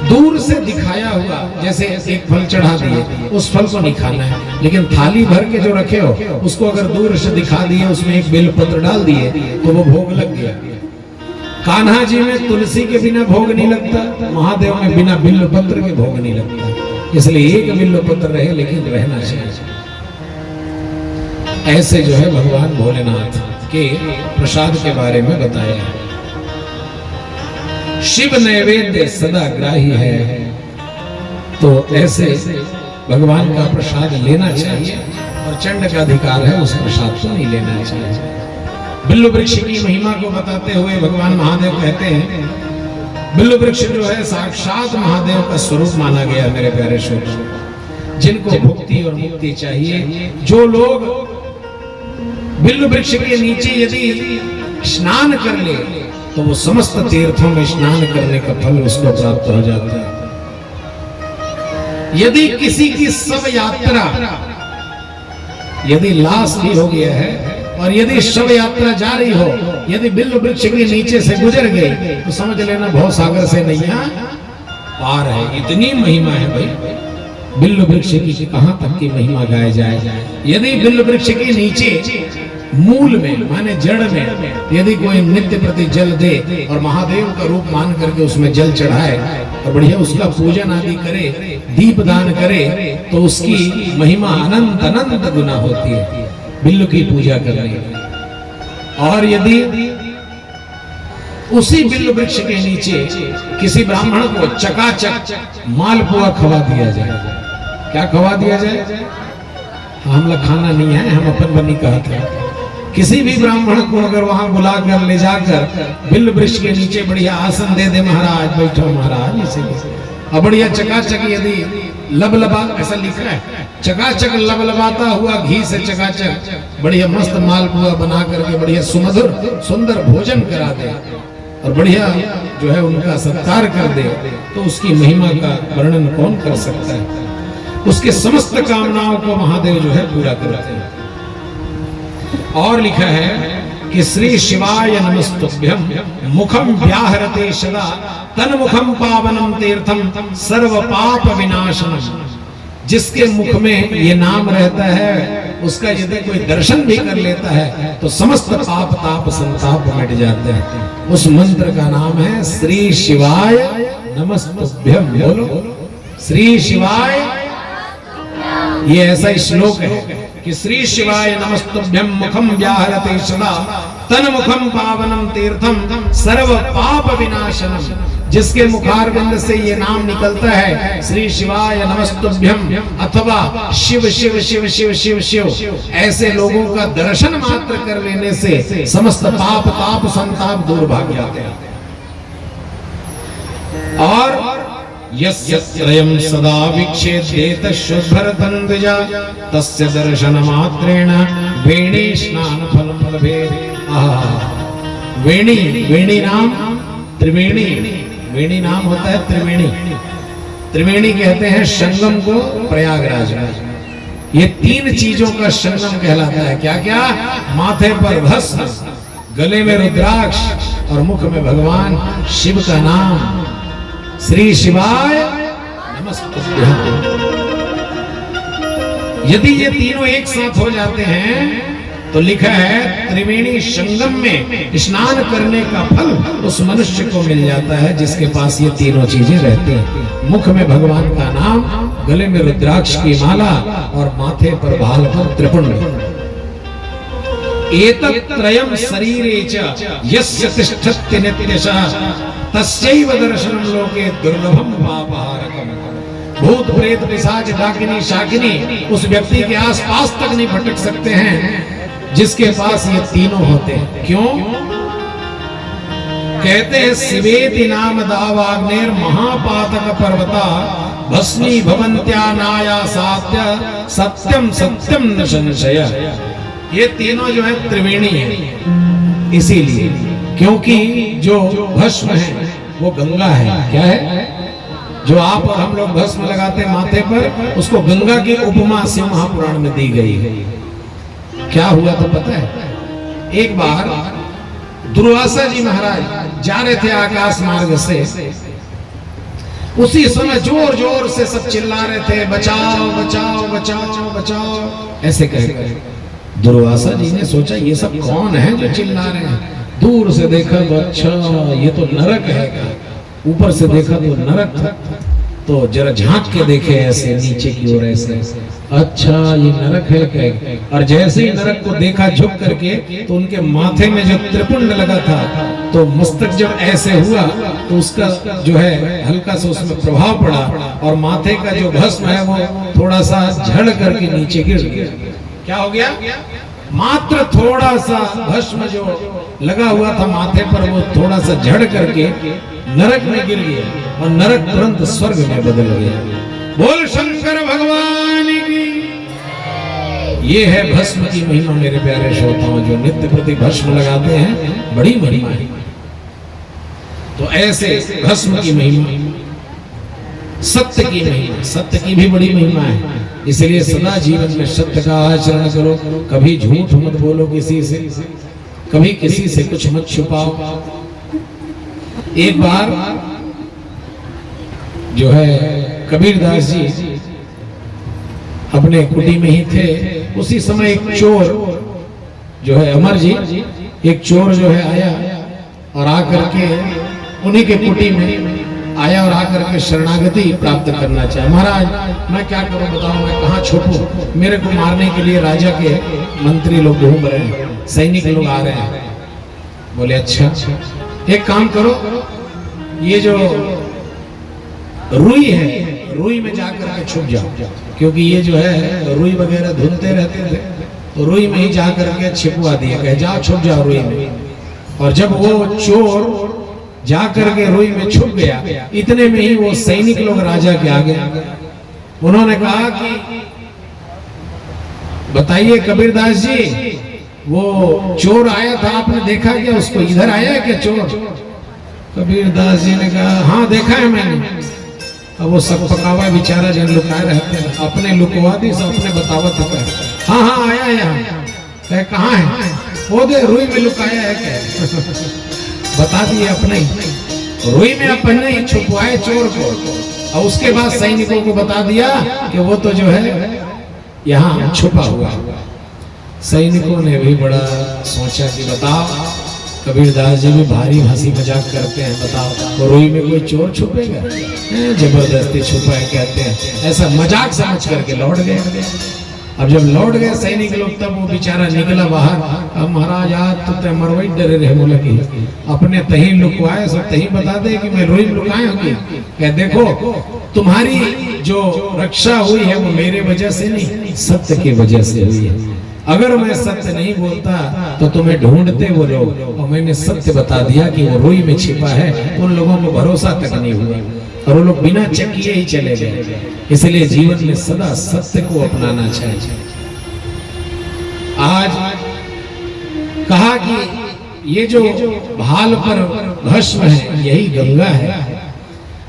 A: दूर से दिखाया हुआ, जैसे एक फल चढ़ा दिए, उस फल को नहीं खाना है, लेकिन थाली भर के जो रखे हो उसको अगर दूर से दिखा दिए, उसमें एक बेलपत्र डाल दिए तो वो भोग लग गया। कान्हा जी में तुलसी के बिना भोग नहीं लगता, महादेव में बिना बिल्व पत्र के भोग नहीं लगता, इसलिए एक बिल्व पत्र रहे लेकिन रहना चाहिए। ऐसे जो है भगवान भोलेनाथ के प्रसाद के बारे में बताया है। शिव नैवेद्य सदा ग्राही है, तो ऐसे भगवान का प्रसाद लेना चाहिए, और चंड का अधिकार है उस प्रसाद को नहीं लेना चाहिए। बिल्व वृक्ष की महिमा को बताते हुए भगवान महादेव कहते हैं, बिल्व वृक्ष जो है साक्षात महादेव का स्वरूप माना गया। मेरे प्यारे श्रोताओ, जिनको भक्ति और मुक्ति चाहिए, जो लोग बिल्व वृक्ष के नीचे यदि स्नान कर ले तो वो समस्त तीर्थों में स्नान करने का फल उसको प्राप्त हो जाता है। यदि किसी की शव यात्रा, यदि लाश भी हो गया है और यदि शव यात्रा जा रही हो, यदि बिल्व वृक्ष के नीचे से गुजर गई तो समझ लेना भव सागर से नैया पार है। इतनी महिमा है भाई बिल्व वृक्ष की, कहां तक की महिमा गाया जाए। यदि बिल्व वृक्ष के नीचे मूल में माने जड़ में यदि कोई नित्य प्रति जल दे और महादेव का रूप मान करके उसमें जल चढ़ाए और बढ़िया उसका पूजन आदि करे, दीप दान करे, तो उसकी महिमा अनंत अनंत गुना होती है बिल्व की पूजा करने। और यदि उसी बिल्व वृक्ष के नीचे किसी ब्राह्मण को चकाचक मालपुआ खवा दिया जाए, क्या खवा दिया जाए? हम लोग खाना नहीं है, हम अपन बनी कहा था। किसी भी ब्राह्मण को अगर वहां बुलाकर ले जाकर बिल्व वृक्ष के नीचे बढ़िया आसन दे दे, महाराज बैठो महाराज, इसे और बढ़िया चकाचक यदि लबलबा, ऐसा लिखा है, चकाचक लबलबाता हुआ घी से चकाचक बढ़िया मस्त मालपुआ बना करके बढ़िया सुमधुर सुंदर भोजन करा दे और बढ़िया जो है उनका सत्कार कर दे, तो उसकी महिमा का वर्णन कौन कर सकता है? उसके समस्त कामनाओं को महादेव जो है पूरा करते हैं। और लिखा है कि श्री शिवाय नमस्तुभ्यम मुखम व्याहरते सदा तन मुखम पावनम तीर्थम सर्व पाप विनाशनम। जिसके मुख में ये नाम रहता है, उसका यदि कोई दर्शन भी कर लेता है तो समस्त पाप ताप संताप मिट जाते हैं। उस मंत्र का नाम है श्री शिवाय नमस्तुभ्यम। बोलो श्री शिवाय। ये ऐसा श्लोक है कि श्री शिवाय नमस्तुभ्यम मुखम व्याहरते सदा तन मुखम पावनम तीर्थम सर्व पाप विनाशनम। जिसके मुखारविंद से ये नाम निकलता है श्री शिवाय नमस्तुभ्यम अथवा शिव शिव शिव शिव शिव शिव, ऐसे लोगों का दर्शन मात्र कर लेने से समस्त पाप ताप संताप दूर भाग जाते हैं। और यस्य त्रयं सदा विक्षेपेत शुभ्रतं द्विजा तस्य दर्शन मात्रेण वेणी स्नान फलं लभेत्। वेणी, वेणी नाम त्रिवेणी, वेणी नाम होता है त्रिवेणी। त्रिवेणी कहते हैं संगम को प्रयागराज में। ये तीन चीजों का संगम कहलाता है। क्या क्या? माथे पर भस्म, गले में रुद्राक्ष और मुख में भगवान शिव का नाम श्री शिवाय नमस्तुभ्यम। यदि ये तीनों एक साथ हो जाते हैं तो लिखा है त्रिवेणी संगम में स्नान करने का फल उस मनुष्य को मिल जाता है जिसके पास ये तीनों चीजें रहती हैं। मुख में भगवान का नाम, गले में रुद्राक्ष की माला और माथे पर भाल पर त्रिपुंड। एतत् त्रयं शरीरे च यस्य तिष्ठति नित्यशः तस्यैव दर्शनं लोके दुर्लभम पापहारकम्। भूत प्रेत पिशाच डाकिनी शाकिनी उस व्यक्ति के आसपास तक नहीं भटक सकते हैं जिसके पास ये तीनों होते हैं। क्यों? कहते हैं शिवेति नाम दावाग्नेर महापातक पर्वता भस्मी भवन्त्या नाया सात्य सत्यम सत्यम न संशय। ये तीनों जो है त्रिवेणी है, इसीलिए क्योंकि जो भस्म है वो गंगा है। क्या है? जो आप और हम लोग भस्म लगाते हैं माथे पर, उसको गंगा की उपमा शिव महापुराण में दी गई है। क्या हुआ तो पता है? एक बार दुर्वासा जी महाराज जा रहे थे आकाश मार्ग से, उसी समय जोर जोर से सब चिल्ला रहे थे बचाओ बचाओ बचाओ बचाओ, ऐसे कह। दुर्वासा जी ने सोचा ये सब कौन है जो चिल्ला रहे हैं। दूर से देखा तो अच्छा ये तो नरक है, ऊपर से देखा तो नरक था, तो जरा झांक के देखे ऐसे नीचे की ओर ऐसे, अच्छा ये नरक है क्या? और जैसे ही नरक को देखा झुक करके तो उनके माथे में जो त्रिपुंड लगा था तो मस्तक जब ऐसे हुआ तो उसका जो है हल्का सा उसमें प्रभाव पड़ा और माथे का जो भस्म है वो थोड़ा सा झड़ करके नीचे गिर गया। क्या हो गया? मात्र थोड़ा सा भस्म जो लगा हुआ था माथे पर वो थोड़ा सा झड़ करके नरक में गिर गया और नरक तुरंत स्वर्ग में बदल गया। बोल शंकर भगवान की। ये है भस्म की महिमा मेरे प्यारे श्रोताओं, जो नित्य प्रति भस्म लगाते हैं, बड़ी महिमा है। तो ऐसे भस्म की महिमा, सत्य की महिमा, सत्य की भी बड़ी महिमा है। इसलिए सदा जीवन में सत्य का आचरण करो, कभी झूठ मत बोलो किसी से, कभी किसी से कुछ मत छुपाओ। एक बार जो है कबीरदास जी अपने कुटी में ही थे, उसी समय एक चोर जो है अमर जी, एक चोर जो है आया और आकर के उन्हीं के कुटी में आया और आकर के शरणागति प्राप्त करना चाहे। महाराज मैं क्या करूं बताओ, मैं कहाँ छुपूं? मेरे को मारने के लिए राजा के मंत्री लोग घूम रहे हैं, सैनिक लोग आ रहे हैं। बोले अच्छा एक काम करो, ये जो रुई है, रुई में जाकर के छुप जाओ, क्योंकि ये जो है रुई वगैरह धुलते रहते थे, तो रुई में ही जाकर के छिपवा दिया, कहे जाओ छुप जाओ रुई में। और जब वो चोर जाकर के रुई में छुप गया, इतने में ही वो सैनिक लोग राजा के आगे, उन्होंने कहा कि बताइए कबीरदास जी, वो चोर आया था, आपने देखा क्या उसको? इधर आया है क्या चोर? कबीरदास जी ने कहा हाँ देखा है मैंने। अब वो सब पकावा बेचारा जन लुकाए रहते हैं, अपने लुकवा दी सब अपने बतावत होता है। हाँ हाँ आया यहाँ, कहे कहाँ है? वो दे रुई में लुकाया है क्या? बता दिए अपने रुई में अपने ही छुपवाए चोर को, और उसके बाद सैनिकों को बता दिया कि वो तो जो है यहाँ छुपा हुआ। सैनिकों ने भी बड़ा सोचा कि बताओ, कबीरदास जी भी भारी हंसी मजाक करते हैं, बताओ तो रुई में कोई चोर छुपेगा? जबरदस्ती छुपा है कहते हैं, ऐसा मजाक समझ करके लौट गए। अब जब लौट गए सैनिक लोग, तब वो बेचारा निकला बाहर। अब महाराज आज तो मरवई डरे रहे, बोले कि अपने तही लुकवाए सब तही बता दे कि मैं रुई लुकाए होगी। कह देखो तुम्हारी जो रक्षा हुई है वो मेरे वजह से नहीं, सत्य की वजह से हुई है। अगर मैं सत्य नहीं बोलता तो तुम्हें ढूंढते वो लोग, और मैंने सत्य बता दिया कि वो रुई में छिपा है, उन लोगों को भरोसा तक नहीं हुआ और वो लोग बिना चेक किए ही चले गए। इसलिए जीवन में सदा सत्य को अपनाना चाहिए। आज कहा कि ये जो भाल पर भस्म है यही गंगा है।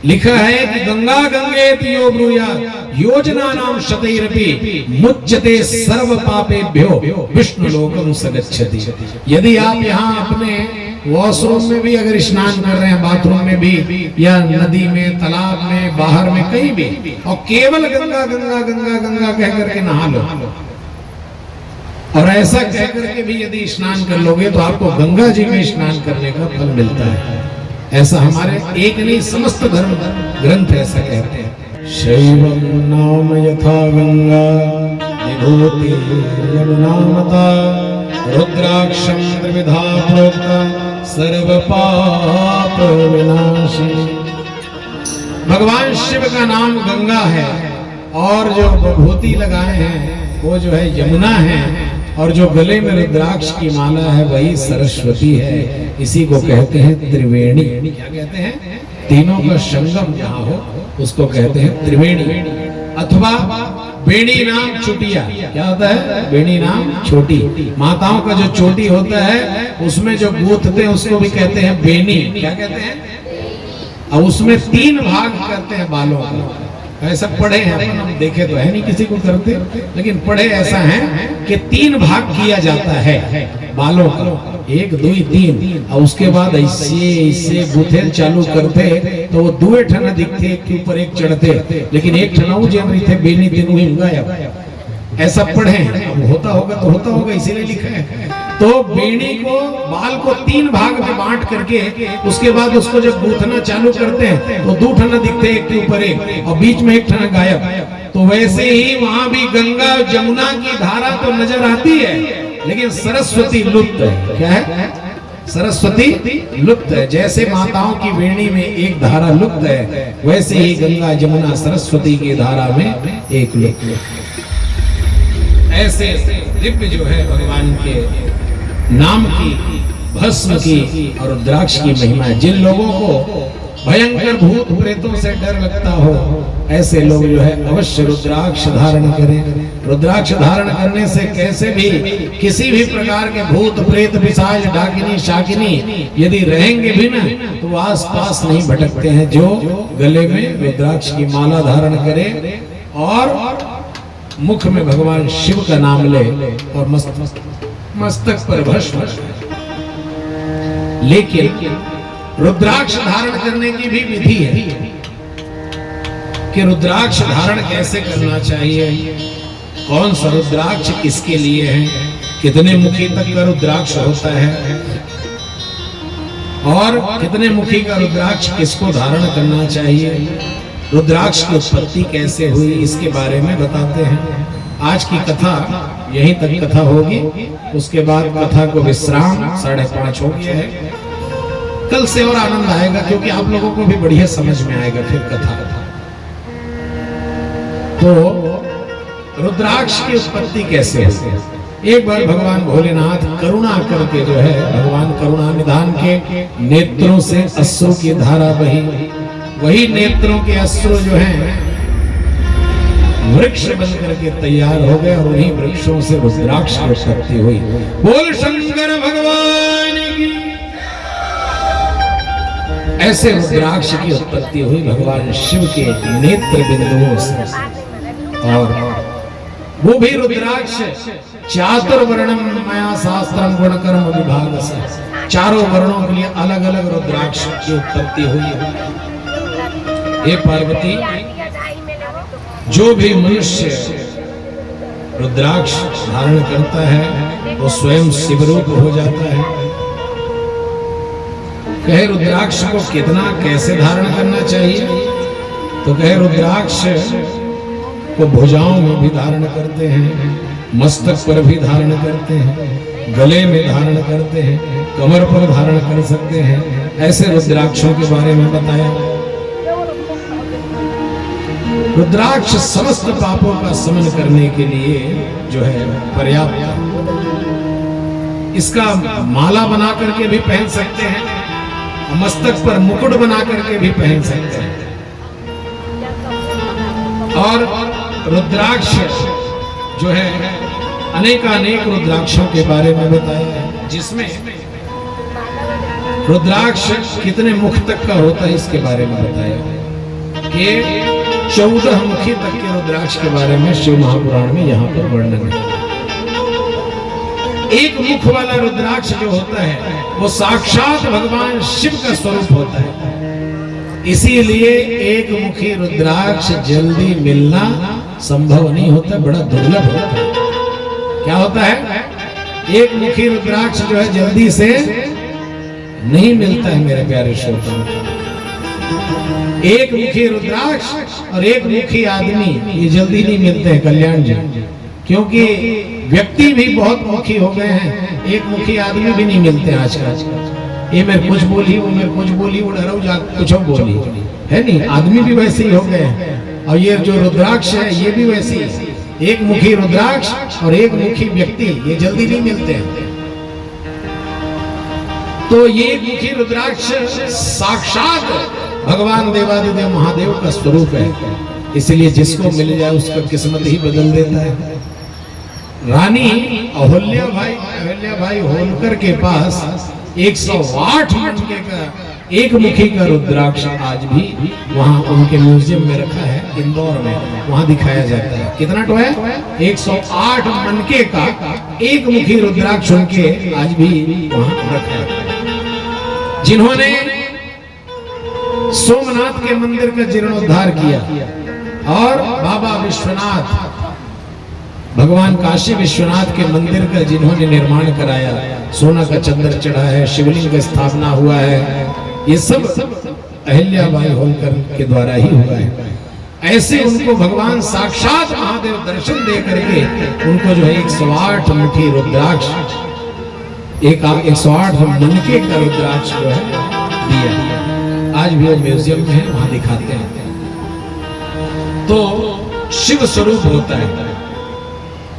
A: लिखा है कि गंगा गंगेति यो ब्रूयात् योजना नाम शतैरपि मुच्यते सर्व पापेभ्यो विष्णु लोकम स गच्छति। यदि आप यहाँ अपने वॉशरूम में भी अगर स्नान कर रहे हैं, बाथरूम में भी, या नदी में, तालाब में, बाहर में, कहीं भी, और केवल गंगा गंगा गंगा गंगा कह करके नहा लो, और ऐसा कह करके भी यदि स्नान कर लोगे तो आपको गंगा जी में स्नान करने का फल मिलता है। ऐसा हमारे एक नहीं समस्त धर्म ग्रंथ ऐसा कहते हैं। शैवम नाम यथा गंगा विभूति यमुनामता रुद्राक्षम त्रिविधा प्रोक्ता सर्व पाप विनाशिनी। भगवान शिव का नाम गंगा है, और जो विभूति लगाए हैं वो जो है यमुना है, और जो गले में रुद्राक्ष की माला है वही सरस्वती है। इसी को कहते हैं त्रिवेणी। क्या कहते हैं? तीनों का संगम जहाँ हो उसको कहते हैं त्रिवेणी, अथवा बेणी नाम चुटिया। क्या होता है? बेणी नाम छोटी। माताओं का जो चोटी होता है उसमें जो गूंथते हैं उसको भी कहते हैं बेनी। क्या कहते हैं? और उसमें 3 भाग करते हैं बालों का। ऐसा पढ़े हैं, हम देखे तो है नहीं किसी को करते, लेकिन पढ़े ऐसा है कि 3 भाग किया जाता है बालों का, 1 2 3, और उसके बाद ऐसे गुथेल चालू करते तो वो 2 ठना दिखते, एक के ऊपर एक चढ़ते, लेकिन एक ठना जम रही थे बेनी दिन हुई गायब। ऐसा पढ़े हैं, अब होता होगा तो होता होगा, इसीलिए लिखा है। तो बेणी को, बाल को 3 भाग में बांट करके उसके बाद उसको जब गूंथना चालू करते हैं तो 2 ठना दिखते, एक के ऊपर एक, और बीच में एक ठना गायब। तो वैसे ही वहां भी गंगा जमुना की धारा तो नजर आती है, लेकिन सरस्वती लुप्त है। क्या है? सरस्वती लुप्त है। जैसे माताओं की वेणी में एक धारा लुप्त है, वैसे ही गंगा जमुना सरस्वती की धारा में एक लुप्त है। ऐसे दिव्य जो है भगवान के नाम की, भस्म की और रुद्राक्ष की महिमा है। जिन लोगों को भयंकर भूत प्रेतों से डर लगता हो, ऐसे लोग जो है अवश्य रुद्राक्ष धारण करें। रुद्राक्ष धारण करने से कैसे भी किसी भी प्रकार के भूत प्रेत पिशाच डाकिनी शाकिनी यदि रहेंगे भी ना तो वो आस पास नहीं भटकते हैं। जो गले में रुद्राक्ष की माला धारण करे और मुख में भगवान शिव का नाम ले और मस्तक पर भस्म। लेकिन रुद्राक्ष धारण करने की भी विधि है कि रुद्राक्ष धारण कैसे करना चाहिए, कौन सा रुद्राक्ष किसके लिए है, कितने मुखी तक का रुद्राक्ष होता है, और कितने मुखी का रुद्राक्ष किसको धारण करना चाहिए, रुद्राक्ष की उत्पत्ति कैसे हुई, इसके बारे में बताते हैं। आज की कथा यहीं तक कथा होगी, उसके बाद कथा को विश्राम 5:30 हो गया है। कल से और आनंद आएगा, क्योंकि आप लोगों को भी बढ़िया समझ में आएगा फिर कथा। तो रुद्राक्ष की उत्पत्ति कैसे है? एक बार भगवान भोलेनाथ करुणा करके जो है, भगवान करुणा निधान के नेत्रों से अश्रु की धारा बही, वही नेत्रों के अश्रु जो हैं वृक्ष बन करके तैयार हो गए और उन्हीं वृक्षों से रुद्राक्ष की उत्पत्ति हुई। बोल शंकर भगवान की। ऐसे रुद्राक्ष की उत्पत्ति हुई भगवान शिव के नेत्र बिंदुओं से। और वो भी रुद्राक्ष चातुर्वर्णम मया शास्त्रम गुणकर्म विभाग से, चारों वर्णों के लिए अलग अलग रुद्राक्ष की उत्पत्ति हुई। हे पार्वती, जो भी मनुष्य रुद्राक्ष धारण करता है वो स्वयं शिवरूप हो जाता है। कहे रुद्राक्ष को कितना कैसे धारण करना चाहिए? तो कहे रुद्राक्ष को भुजाओं में भी धारण करते हैं, मस्तक पर भी धारण करते हैं, गले में धारण करते हैं, कमर पर धारण कर सकते हैं। ऐसे रुद्राक्षों के बारे में बताया। रुद्राक्ष समस्त पापों का शमन करने के लिए जो है पर्याप्त। इसका माला बना करके भी पहन सकते हैं, मस्तक पर मुकुट बना करके भी पहन सकते हैं। और रुद्राक्ष जो है अनेकानेक रुद्राक्षों के बारे में बताया है, जिसमें रुद्राक्ष कितने मुख तक का होता है इसके बारे में बताया कि 14 मुखी तक के रुद्राक्ष के बारे में शिव महापुराण में यहाँ पर वर्णन है। एक मुख वाला रुद्राक्ष जो होता है वो साक्षात भगवान शिव का स्वरूप होता है। इसीलिए एक मुखी रुद्राक्ष जल्दी मिलना संभव नहीं होता, बड़ा दुर्लभ होता है। क्या होता है? एक मुखी रुद्राक्ष जो है जल्दी से नहीं मिलता है मेरे प्यारे श्रोताओं। एक मुखी रुद्राक्ष और एक मुखी आदमी ये जल्दी नहीं मिलते हैं कल्याण जी, क्योंकि व्यक्ति भी बहुत मुखी हो गए हैं। एक मुखी आदमी भी नहीं मिलते आजकल। ये मैं कुछ बोली, वो मैं कुछ बोली, वो डरो जा कुछ बोली, है नहीं? आदमी भी वैसे ही हो गए हैं। और ये जो रुद्राक्ष है ये भी वैसे ही, एक मुखी रुद्राक्ष और एक मुखी व्यक्ति ये जल्दी नहीं मिलते हैं। तो ये मुखी रुद्राक्ष साक्षात भगवान देवादिदेव महादेव का स्वरूप है। इसलिए जिसको मिल जाए उसका किस्मत ही बदल देता है। रानी अहल्या भाई होलकर के पास 108 मनके का एक मुखी का रुद्राक्ष आज भी वहां उनके म्यूजियम में रखा है, इंदौर में, वहां दिखाया जाता है। कितना तो है? 108 मनके का एक मुखी रुद्राक्ष उनके आज भी वहां रखा है। जिन्होंने सोमनाथ के मंदिर का जीर्णोद्धार किया और बाबा विश्वनाथ, भगवान काशी विश्वनाथ के मंदिर का जिन्होंने निर्माण कराया, सोना का चंदर चढ़ा है, शिवलिंग का स्थापना हुआ है, ये सब अहिल्याबाई होलकर के द्वारा ही हुआ है। ऐसे उनको भगवान साक्षात महादेव दर्शन दे करके उनको जो है 108 मुखी रुद्राक्ष, 108 मनके का रुद्राक्ष जो है दिया। आज भी वो म्यूजियम में है, वहां दिखाते हैं। तो शिव स्वरूप होता है।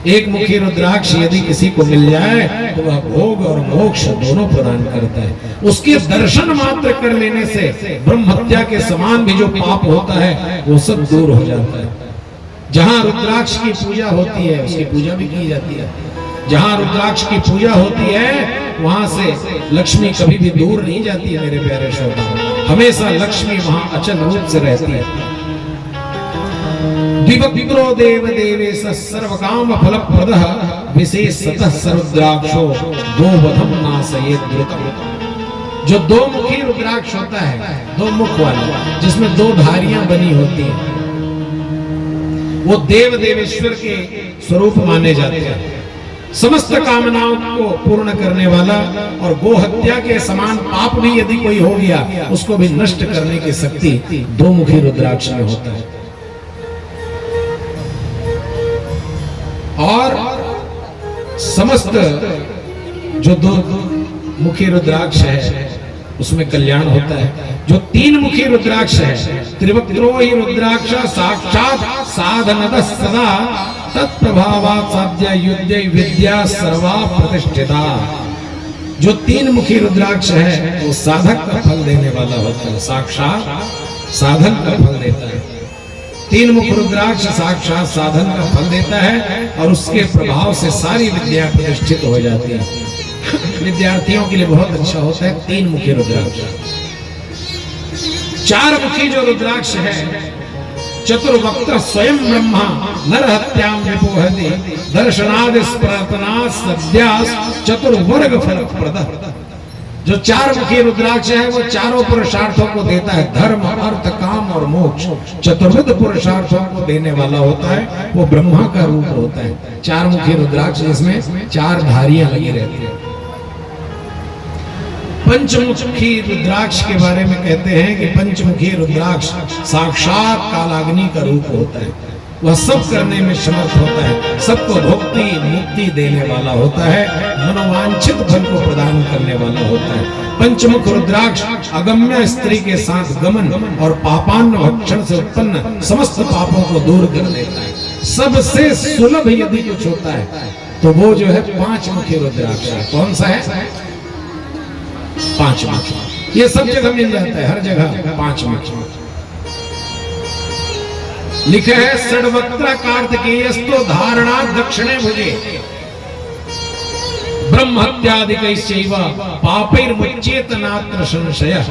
A: एक मुखी रुद्राक्ष यदि किसी को मिल जाए तो वह भोग और मोक्ष दोनों प्रदान करता है। उसके दर्शन मात्र कर लेने से ब्रह्म हत्या के समान भी जो पाप होता है वो सब दूर हो जाता है। जहां रुद्राक्ष की पूजा होती है उसकी पूजा भी की जाती है। जहां रुद्राक्ष की पूजा होती है वहां से लक्ष्मी कभी भी दूर नहीं जाती है मेरे प्यारे श्रोताओ। हमेशा लक्ष्मी वहां अचल रूप से रहती है। दिवक्त्रो देव देवेश सर्वकाम फलप्रदः विशेषतः सरुद्राक्षो गोवधम नासयेत् द्रुतम्। जो दो मुखी रुद्राक्ष होता है, दो मुख वाला, जिसमें दो धारियां बनी होती हैं, वो देव देवेश्वर के स्वरूप माने जाते हैं। समस्त कामनाओं को पूर्ण करने वाला और गो हत्या के समान पाप भी यदि कोई हो गया उसको भी नष्ट करने की शक्ति दो मुखी रुद्राक्ष में होता है। और समस्त जो दो मुखी रुद्राक्ष है उसमें कल्याण होता है। जो तीन मुखी रुद्राक्ष है, त्रिवक्त्रो ही रुद्राक्ष साक्षात साधनतः सदा तत्प्रभावात् साध्य युद्धे विद्या सर्वा प्रतिष्ठिता। जो तीन मुखी रुद्राक्ष है वो साधक का फल देने वाला होता है, साक्षात साधन का फल देता है। तीन मुख रुद्राक्ष साक्षात साधन का फल देता है और उसके प्रभाव से सारी विद्या प्रतिष्ठित हो जाती है। विद्यार्थियों के लिए बहुत अच्छा होता है तीन मुखी रुद्राक्ष। चार मुखी जो रुद्राक्ष है, चतुर्वक्त्र स्वयं ब्रह्मा नर हत्याम विपोहति दर्शनादि स्मृतना सद्यास चतुर्वर्ग फल प्रद। जो चार मुखी रुद्राक्ष है वो चारों पुरुषार्थों को देता है, धर्म अर्थ काम और मोक्ष। चतुर्विध पुरुषार्थों को देने वाला होता है, वो ब्रह्मा का रूप होता है। चार मुखी रुद्राक्ष जिसमें चार धारियां लगी रहती है। पंचमुखी रुद्राक्ष के बारे में कहते हैं कि पंचमुखी रुद्राक्ष साक्षात कालाग्नि का रूप होता है। वह सब करने में समर्थ होता है, सबको भक्ति मुक्ति देने वाला होता है, मनोवांछित फल को प्रदान करने वाला होता है। पंचमुख रुद्राक्ष अगम्य स्त्री के साथ गमन और पापान्न भक्षण से उत्पन्न समस्त पापों को दूर कर देता है। सबसे सुलभ यदि कुछ होता है तो वो जो है पांच मुखी रुद्राक्ष है। कौन सा है? पांच मुखी। ये सब जगह मिल जाता है, हर जगह पांच मुखी। लिखे है षड्वक्त्र कार्तिकेयस्तो धारणा दक्षिणे भुजे ब्रह्म हत्यादिकैश्चैव पापैर्मुच्येत नात्र संशयः।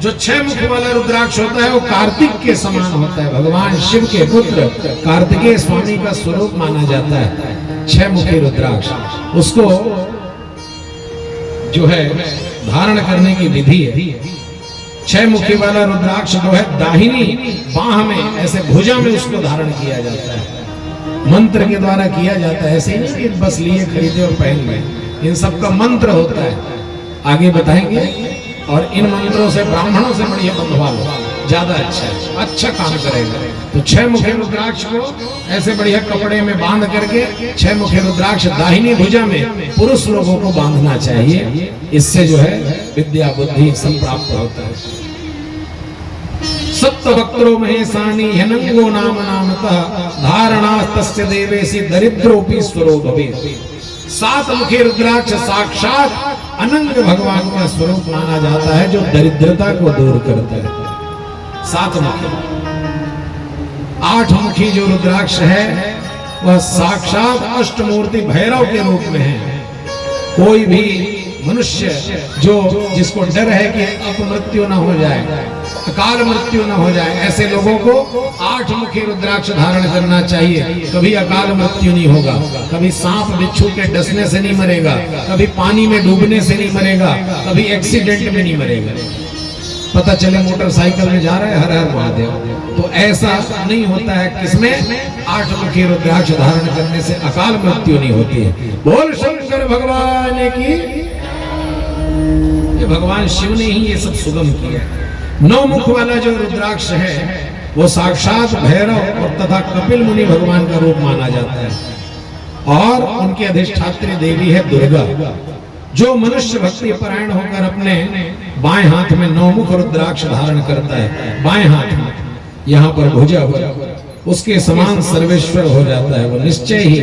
A: जो छह मुख वाला रुद्राक्ष होता है वो कार्तिक के समान होता है। भगवान शिव के पुत्र कार्तिकेय स्वामी का स्वरूप माना जाता है छह मुखी रुद्राक्ष। उसको जो है धारण करने की विधि है। छह मुखी वाला रुद्राक्ष जो है दाहिनी बाह में ऐसे भुजा में उसको धारण किया जाता है, मंत्र के द्वारा किया जाता है। ऐसे नहीं कि बस लिए खरीदे और पहन गए, इन सब का मंत्र होता है, आगे बताएंगे। और इन मंत्रों से ब्राह्मणों से बढ़िया बंधवा लो, ज्यादा अच्छा काम करेगा। तो छह मुखी रुद्राक्ष को ऐसे बढ़िया कपड़े में बांध करके छह मुखी रुद्राक्ष दाहिनी भुजा में पुरुष लोगों को बांधना चाहिए। इससे जो है विद्या बुद्धि सब प्राप्त होता है। सप्तवक्त्रो महेशानी ह्यनंगो नाम नामतः धारणास्तस्य देवेसी दरिद्रोपि स्वरो भवेत्। सात मुखी रुद्राक्ष साक्षात अनंग भगवान का स्वरूप माना जाता है जो दरिद्रता को दूर करता है। सात मुखी। आठ मुखी जो रुद्राक्ष है वह साक्षात अष्टमूर्ति भैरव के रूप में है। कोई भी मनुष्य जिसको डर है कि अपमृत्यु न हो जाए, अकाल मृत्यु न हो जाए, ऐसे लोगों को आठ मुखी रुद्राक्ष धारण करना चाहिए। कभी अकाल मृत्यु नहीं होगा, कभी सांप बिच्छू के डसने से नहीं मरेगा, कभी पानी में डूबने से नहीं मरेगा, कभी एक्सीडेंट में नहीं मरेगा। पता चले मोटरसाइकिल में जा रहे हैं, हर हर महादेव, तो ऐसा नहीं होता है। किसमें? आठ मुखी रुद्राक्ष धारण करने से अकाल मृत्यु नहीं होती है। बोल शंकर भगवान की। ये भगवान शिव ने ही ये सब सुगम किया। नौ मुख वाला जो रुद्राक्ष है वो साक्षात भैरव और तथा कपिल मुनि भगवान का रूप माना जाता है और उनकी अधिष्ठात्री देवी है दुर्गा। जो मनुष्य भक्ति परायण होकर अपने बाएं हाथ में नौ मुख रुद्राक्ष धारण करता है, बाएं हाथ में यहाँ पर भुजा हुआ, उसके समान सर्वेश्वर हो जाता है। वो निश्चय ही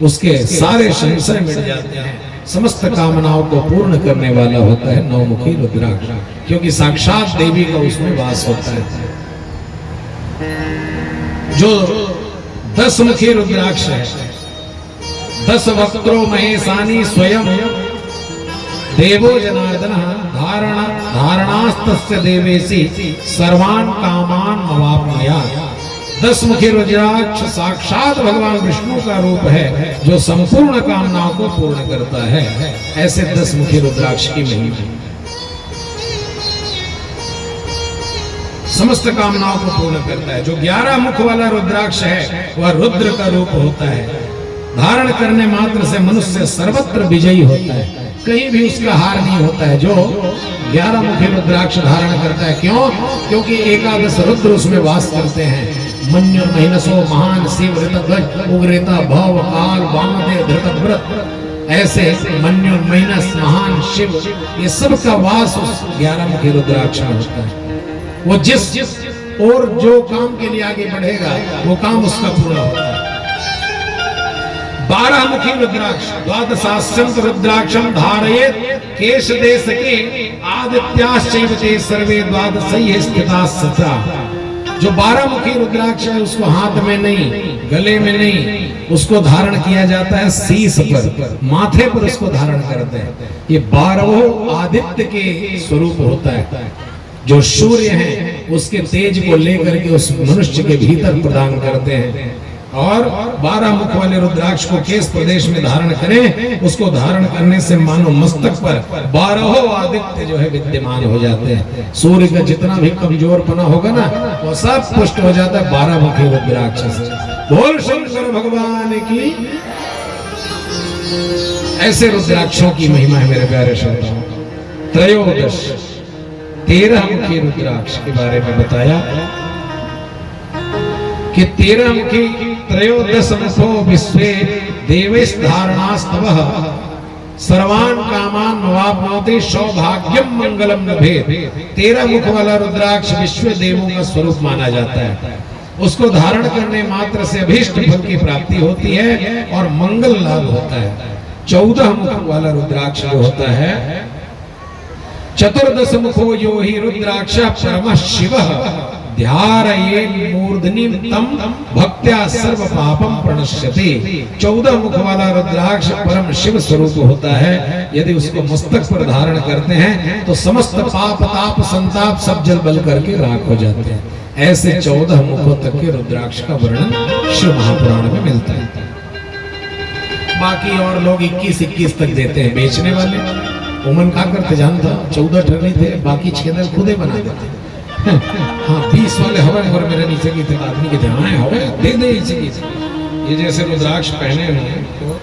A: उसके सारे संशय मिट जाते हैं, समस्त कामनाओं को पूर्ण करने वाला होता है नौमुखी रुद्राक्ष, क्योंकि साक्षात देवी का उसमें वास होता है। जो 10 मुखी रुद्राक्ष है, 10 वक्त्रो महेशानी स्वयं देवो जनार्दन धारणास्तस्य देवेसी सर्वान् कामान् अवाप्नुयात्। 10 मुखी रुद्राक्ष साक्षात भगवान विष्णु का रूप है जो संपूर्ण कामनाओं को पूर्ण करता है। ऐसे 10 मुखी रुद्राक्ष की महिमा, समस्त कामनाओं को पूर्ण करता है। जो 11 मुख वाला रुद्राक्ष है वह रुद्र का रूप होता है। धारण करने मात्र से मनुष्य सर्वत्र विजयी होता है, कहीं भी उसका हार नहीं होता है। जो 11 मुखी रुद्राक्ष धारण करता है, क्यों? क्योंकि 11 रुद्र उसमें वास करते हैं। मन्युर महिनसो महान शिव ऋतध्वज उग्रेता भव काल वामदेव धृतव्रत, ऐसे मन्युर महिनस महान शिव, ये सब का वास उस 11 मुखी रुद्राक्ष में होता है। वो जिस और जो काम के लिए आगे बढ़ेगा वो काम उसका पूरा होता है। 12 मुखी रुद्राक्ष, द्वादशास्यंत रुद्राक्षम धारयेत केश देश के आदित्याश्चैव ते सर्वे द्वादशैः स्थिताः सता। जो 12 मुखी रुद्राक्ष है उसको हाथ में नहीं, गले में नहीं, उसको धारण किया जाता है शीश पर, माथे पर उसको धारण करते हैं। ये 12 आदित्य के स्वरूप होता है। जो सूर्य है उसके तेज को लेकर के उस मनुष्य के भीतर प्रदान करते हैं। और 12 मुख वाले रुद्राक्ष को केश प्रदेश में धारण करें, उसको धारण करने से मानो मस्तक पर 12 आदित्य जो है विद्यमान हो जाते हैं। सूर्य का जितना भी कमजोरपना होगा ना वो सब पुष्ट हो जाता है 12 मुखी रुद्राक्ष से। बोल शंकर भगवान की। ऐसे रुद्राक्षों की महिमा है मेरे प्यारे श्रोताओं। त्रयोदश 13 मुखी रुद्राक्ष के बारे में बताया कि 13 मुखी त्रयोदश मुखो विश्वे देवेश धारणास्तवः सर्वान कामान वाप्नोति सौभाग्यम मंगलम लभेत। 13 मुख वाला रुद्राक्ष विश्व देवों का स्वरूप माना जाता है। उसको धारण करने मात्र से अभीष्ट फल की प्राप्ति होती है और मंगल लाभ होता है। 14 मुख वाला रुद्राक्ष जो होता है, चतुर्दश मुखो यो ही रुद्राक्ष परमः शिवः ध्यारयेन मूर्धनि तम भक्त्या सर्व पापम प्रणश्यते। 14 मुख वाला रुद्राक्ष परम शिव स्वरूप होता है। यदि उसको मस्तक पर धारण करते हैं तो समस्त पाप ताप संताप सब जल बल करके राख हो जाते हैं। ऐसे 14 मुखों तक के रुद्राक्ष का वर्णन शिव महापुराण में मिलता है। बाकी और लोग 21 तक देते हैं बेचने वाले। उमन खा करते जानता 14 ठरनी थे, बाकी 6 खुदे बना देते। हाँ 20 वाले हवा और मेरे नीचे की थे आदमी के ध्यान हवा दे दे इसी की। ये जैसे रुद्राक्ष पहने हुए हैं तो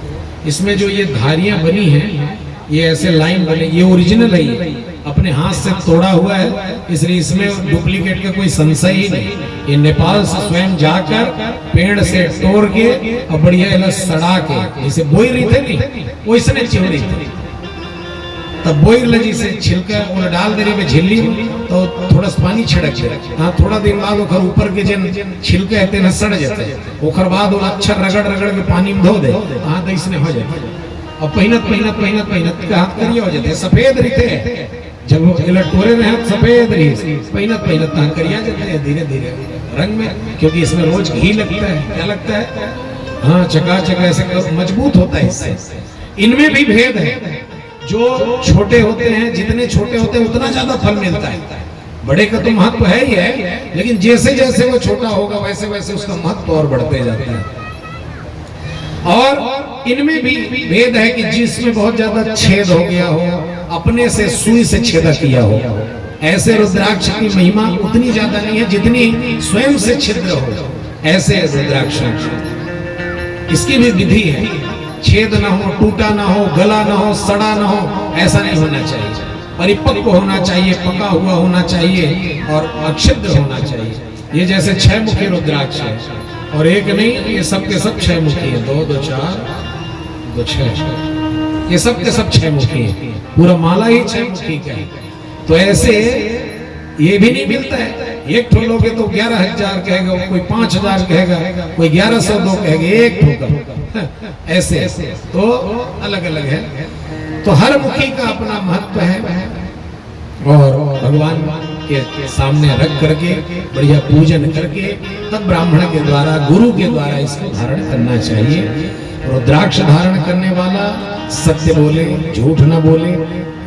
A: इसमें जो ये धारियां बनी हैं, ये ऐसे लाइन बने, ये ओरिजिनल है, ये अपने हाथ से तोड़ा हुआ है, इसलिए इसमें डुप्लीकेट का कोई संशय ही नहीं। ये नेपाल से स्वयं जाकर पेड़ से तोड़ के और बढ़िया सड़ा के जैसे बोई रही थे नहीं वैसे चिवड़ी थी, तब बोई लगी से छिलका और डाल दे रही झिल्ली तो थोड़ा पानी छिड़क जाए। हाँ थोड़ा दिन बाद ओखर ऊपर के जन छिलके रहते हैं सड़ जाते हैं, ओखर बाद वो अच्छा रगड़ रगड़ के पानी में धो दे। हाँ तो इसने हो जाए और पहिनत पहिनत पहिनत पहिनत के हाथ करिए हो जाते सफेद रहते। जब वो टोरे में हाथ सफेद रही पहिनत पहिनत हाथ करिया जाते हैं धीरे धीरे रंग में, क्योंकि इसमें रोज घी लगता है। क्या लगता है? हाँ चकाचक ऐसे मजबूत होता है इससे। इनमें भी भेद है। जो छोटे होते हैं, जितने छोटे होते हैं उतना ज्यादा फल मिलता है। बड़े का तो महत्व है ही है, लेकिन जैसे जैसे वो छोटा होगा वैसे वैसे उसका महत्व और बढ़ते जाता है। और इनमें भी भेद है कि जिसमें बहुत ज्यादा छेद हो गया हो, अपने से सुई से छेदा किया हो, ऐसे रुद्राक्ष की महिमा उतनी ज्यादा नहीं है जितनी स्वयं से छिद्र हो। ऐसे रुद्राक्ष इसकी भी विधि है, छेद ना हो, टूटा ना हो, गला ना हो, सड़ा ना हो, ऐसा नहीं होना चाहिए। परिपक्व होना चाहिए, पका हुआ होना चाहिए और अक्षिद्र होना चाहिए। ये जैसे 6 मुखी रुद्राक्ष है और एक नहीं, ये सब के सब 6 मुखी है। 2 2 4 2 6, ये सब के सब 6 मुखी है। पूरा माला ही 6 मुखी का है। तो ऐसे ये भी नहीं मिलता है। एक ठो लोगे तो 11,000 कहेगा, कोई 5,000 कहेगा, कोई 1102 कहेगा, एक ठोकर ऐसे तो अलग अलग है। तो हर मुखी का अपना महत्व है और भगवान के सामने रख करके बढ़िया पूजन करके तब ब्राह्मण के द्वारा, गुरु के द्वारा इसको धारण करना चाहिए। रुद्राक्ष धारण करने वाला सत्य बोले, झूठ न बोले,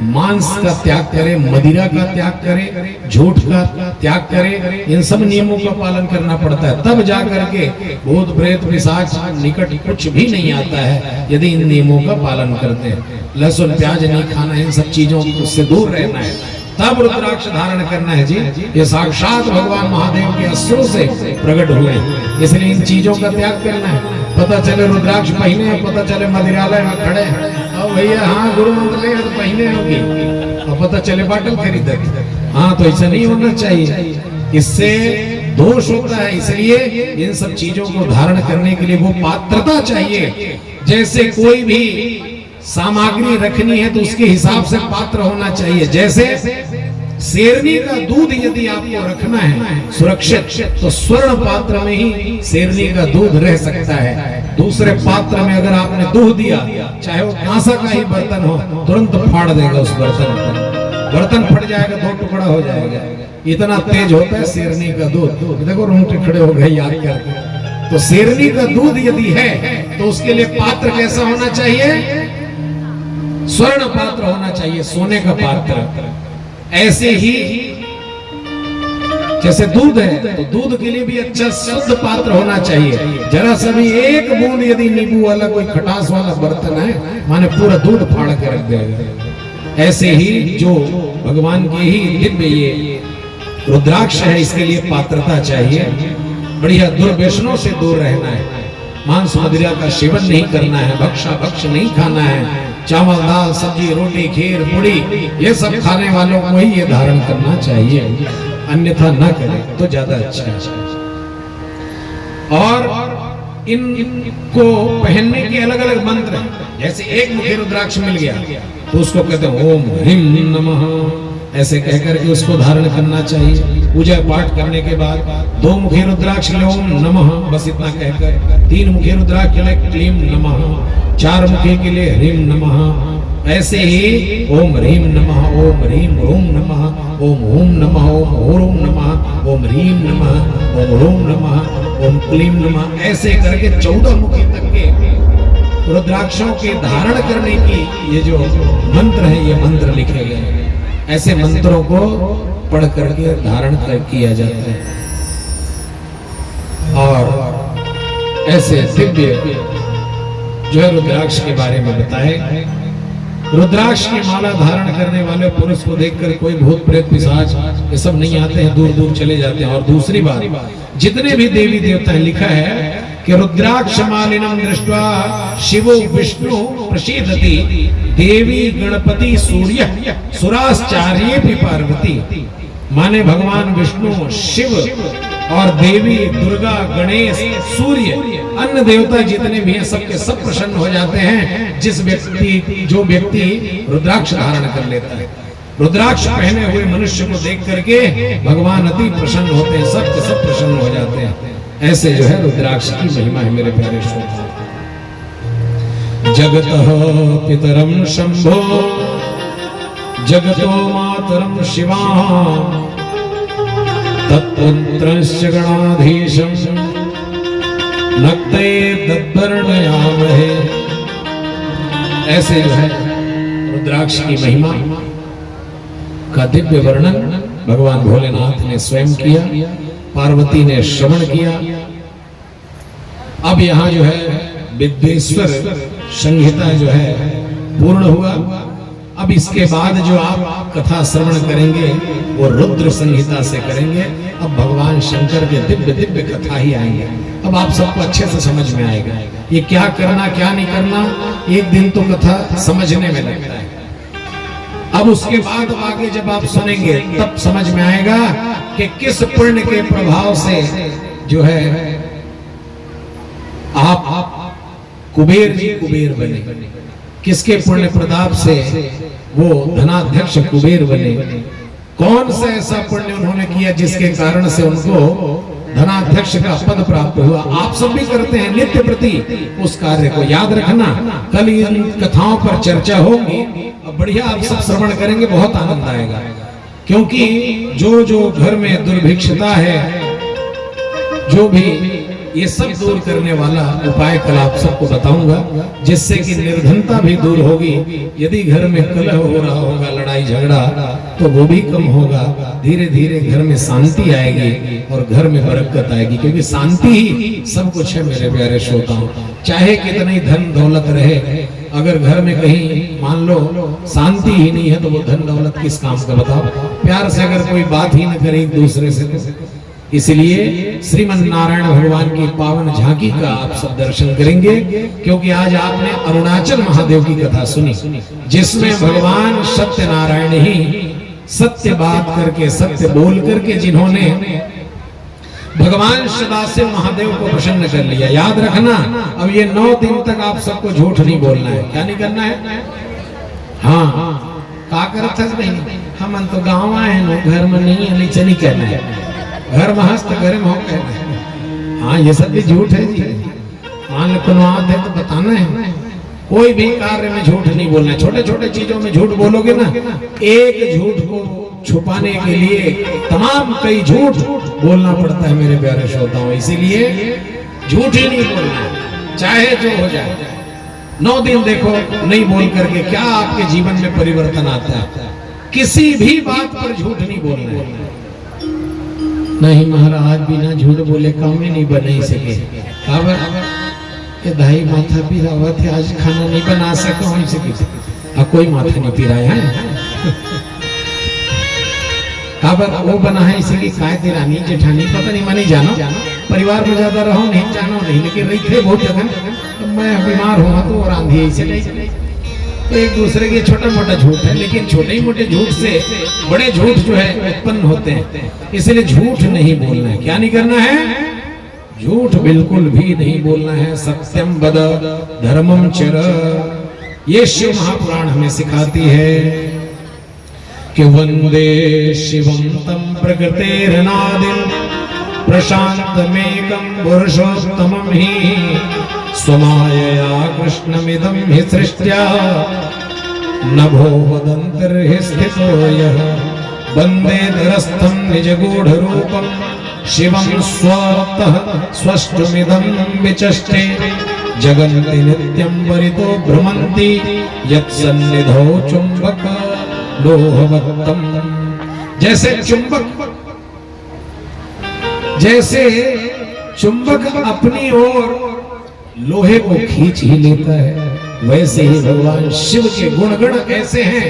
A: मांस का त्याग करे, मदिरा का त्याग करे, झूठ का त्याग करे, इन सब नियमों का पालन करना पड़ता है। तब जाकर के भूत प्रेत पिशाच निकट कुछ भी नहीं आता है, यदि इन नियमों का पालन करते हैं। लहसुन प्याज नहीं खाना, इन सब चीजों से दूर रहना है, तब रुद्राक्ष धारण करना है जी। ये साक्षात भगवान महादेव के अस्त्रों से प्रकट हुए हैं, इसलिए इन चीजों का त्याग करना है। पता चले रुद्राक्ष पहने, पता चले मदिरालय में खड़े हैं और भैया हाँ गुरु मंत्र ले तो पहने होगी, और पता चले बाटल खरीद। हाँ तो ऐसा नहीं होना चाहिए, इससे दोष होता है। इसलिए इन सब चीजों को धारण करने के लिए वो पात्रता चाहिए। जैसे कोई भी सामग्री रखनी है तो उसके हिसाब से पात्र होना चाहिए। जैसे शेरनी का दूध यदि आपको रखना है सुरक्षित, तो स्वर्ण पात्र में ही शेरनी का दूध रह सकता है। दूसरे पात्र में अगर आपने दूध दिया, चाहे वो कांसा का ही बर्तन हो, तुरंत फाड़ देगा उस बर्तन को, बर्तन फट जाएगा, दो टुकड़ा हो जाएगा। इतना तेज होता है शेरनी का दूध। देखो रोंगटे खड़े हो गए याद करके। तो शेरनी का दूध यदि है तो उसके लिए पात्र कैसा होना चाहिए? स्वर्ण पात्र होना चाहिए, सोने का पात्र। ऐसे ही जैसे दूध है तो दूध के लिए भी अच्छा शुद्ध पात्र होना चाहिए। जरा सा भी एक बूंद यदि नींबू वाला कोई खटास वाला बर्तन है, माने पूरा दूध फाड़ के रख देगा। ऐसे ही जो भगवान की ही दिव्य ये रुद्राक्ष है, इसके लिए पात्रता चाहिए। बढ़िया दुर्व्यसनों से दूर रहना है, मांस मदिरा का सेवन नहीं करना है, भक्ष नहीं खाना है, चावल दाल सब्जी रोटी खीर पूड़ी ये सब खाने वालों को ही ये धारण करना चाहिए, अन्यथा न करें तो ज्यादा अच्छा है। और इनको पहनने के अलग अलग मंत्र हैं। जैसे एक मुखी रुद्राक्ष मिल गया तो उसको कहते हैं ओम ह्रीं नमः, ऐसे कहकर के उसको धारण करना चाहिए। पूजा पाठ करने के बाद दो मुखी रुद्राक्ष ले ओम नमः, बस इतना कहकर। तीन मुखी रुद्राक्ष ले क्लीं नमः, चार मुखी के लिए ह्रीं नमः। ऐसे ही ओम ह्रीं नमः, ओम ह्रीं ओम नमः, ओम ओम नमः, ओम ओम नमः, ओम ह्रीं नमः, ओम ओम नमः, ओम क्लीं नमः, ऐसे करके 14 मुखी तक के रुद्राक्षों के धारण करने की ये जो मंत्र है, ये मंत्र लिखे गए हैं। ऐसे मंत्रों को पढ़ करके धारण किया जाता है। और ऐसे दिव्य जो है रुद्राक्ष के बारे में बताए। रुद्राक्ष की माला धारण करने वाले पुरुष को देखकर कोई भूत प्रेत पिशाच ये सब नहीं आते हैं, दूर दूर चले जाते हैं। और दूसरी बात, जितने भी देवी देवता हैं, लिखा है कि रुद्राक्ष मालिनम दृष्ट्वा शिवो विष्णु प्रसीदति, देवी गणपति सूर्य सुराश्चार्ये भी पार्वती। माने भगवान विष्णु, शिव और देवी दुर्गा, गणेश, सूर्य, अन्य देवता जितने भी हैं सबके सब प्रसन्न हो जाते हैं जो व्यक्ति रुद्राक्ष धारण कर लेता है। रुद्राक्ष पहने हुए मनुष्य को देख करके भगवान अति प्रसन्न होते हैं, सब प्रसन्न हो जाते हैं। ऐसे जो है रुद्राक्ष की महिमा है मेरे प्यारे श्रोता। जगतः पितरम शंभो जगतो मातरम शिवा, तत्पुत्रश्च गणाधीशं नक्ते तद्वर्णयामहे। ऐसे जो है रुद्राक्ष की महिमा का दिव्य वर्णन भगवान भोलेनाथ ने स्वयं किया, पार्वती ने श्रवण किया। अब यहाँ जो है विद्वेश्वर संहिता जो है पूर्ण हुआ। अब इसके बाद जो आप कथा श्रवण करेंगे वो रुद्र संहिता से करेंगे। अब भगवान शंकर के दिव्य दिव्य कथा ही आएंगे। अब आप सबको अच्छे से समझ में आएगा ये क्या करना क्या नहीं करना। एक दिन तो कथा समझने में लगता है, अब उसके बाद आगे जब आप सुनेंगे तब समझ में आएगा कि किस पुण्य के प्रभाव से जो है आप कुबेर जी कुबेर बने, किसके पुण्य प्रताप से वो धनाध्यक्ष कुबेर बने, कौन सा ऐसा पुण्य उन्होंने किया जिसके कारण से उनको धनाध्यक्ष का पद प्राप्त हुआ। आप सब भी करते हैं नित्य प्रति उस कार्य को, याद रखना। कल इन कथाओं पर चर्चा होगी, अब बढ़िया आप सब श्रवण करेंगे, बहुत आनंद आएगा। क्योंकि जो घर में दुर्भिक्षता है, जो भी ये सब दूर करने वाला उपाय कल आप सबको बताऊंगा, जिससे कि निर्धनता भी दूर होगी। यदि घर में कलह हो रहा होगा, लड़ाई झगड़ा, तो वो भी कम होगा। धीरे धीरे घर में शांति आएगी और घर में बरकत आएगी, क्योंकि शांति ही सब कुछ है मेरे प्यारे श्रोताओं। चाहे कितनी धन दौलत रहे, अगर घर में कहीं मान लो शांति ही नहीं है तो वो धन दौलत किस काम का, बताओ। प्यार से अगर कोई बात ही न करे एक दूसरे से, इसलिए श्रीमन नारायण भगवान की पावन झांकी का आप सब दर्शन करेंगे। क्योंकि आज आपने अरुणाचल महादेव की कथा सुनी, जिसमें भगवान सत्यनारायण ही सत्य बात करके, सत्य बोल करके, जिन्होंने भगवान सदाशिव महादेव को प्रसन्न कर लिया। याद रखना, अब ये 9 दिन तक आप सबको झूठ नहीं बोलना है। क्या नहीं करना है? हाँ, का करत है नहीं, हमन तो गाँव आए नो, घर में नहीं है, नीचे नहीं कहना है, घर में हंस तो घर में हो कहना है। हाँ ये सब भी झूठ है जी। मान लो कोनो आदत है तो बताना है, कोई भी कार्य में झूठ नहीं बोलना है। छोटे छोटे चीजों में झूठ बोलोगे ना, एक झूठ को छुपाने के लिए तमाम कई झूठ बोलना पड़ता है मेरे प्यारे श्रोताओं। इसीलिए झूठ ही नहीं बोलना है, चाहे जो हो जाए। 9 दिन देखो नहीं बोल करके क्या आपके जीवन में परिवर्तन आता है। किसी भी बात पर झूठ नहीं बोलना है। नहीं महाराज बिना झूठ बोले काम ही नहीं बना ही सके। ये दाई माथा पीरा हुआ थे, आज खाना नहीं बना सका हो सके। कोई माथा नहीं पीराया है, वो बना है इसी की काय रानी जेठानी पता नहीं, मैं नहीं जाना, परिवार में ज्यादा रहो नहीं जानो नहीं, लेकिन रही थे बहुत जगह। तो मैं बीमार हुआ तो और आंधी ऐसे तो एक दूसरे के छोटा मोटा झूठ है, लेकिन छोटे ही मोटे झूठ से बड़े झूठ जो है उत्पन्न होते हैं। इसलिए झूठ नहीं बोलना है। क्या नहीं करना है? झूठ बिल्कुल भी नहीं बोलना है। सत्यम वद धर्मम चर, ये शिव महापुराण हमें सिखाती है कि वंदे शिवम तम प्रकृतेरनादिम प्रशांतमेकं पुरुषोत्तमं हि स्वमायया कृष्णमिदं हि सृष्ट्या नभो वदन्तिर्हि स्थितो यः वन्दे धरस्थं निजगूढरूपं शिवं स्वतः स्वष्टुमिदं विचष्टे जगन्ति नित्यं परितो भ्रमन्ति यत्सन्निधौ चुम्बक लोहवत्तम। जैसे चुंबक अपनी ओर लोहे को खींच ही लेता है, वैसे ही भगवान शिव के गुणगण ऐसे हैं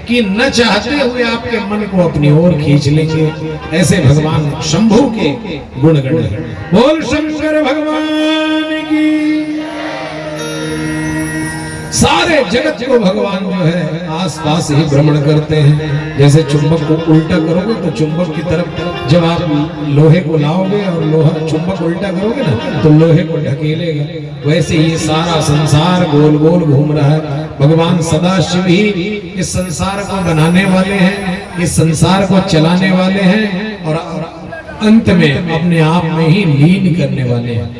A: कि न चाहते हुए आपके मन को अपनी ओर खींच लेंगे। ऐसे भगवान शंभु के गुणगण हैं। बोल शंकर भगवान की। सारे जगत को भगवान जो है आसपास ही भ्रमण करते हैं। जैसे चुंबक को उल्टा करोगे तो चुंबक की तरफ जब आप लोहे को लाओगे और लोहा चुंबक उल्टा करोगे ना तो लोहे को ढकेलेगा, वैसे ही सारा संसार गोल गोल घूम रहा है। भगवान सदाशिव ही इस संसार को बनाने वाले हैं, इस संसार को चलाने वाले हैं और अंत में अपने आप में ही लीन करने वाले हैं।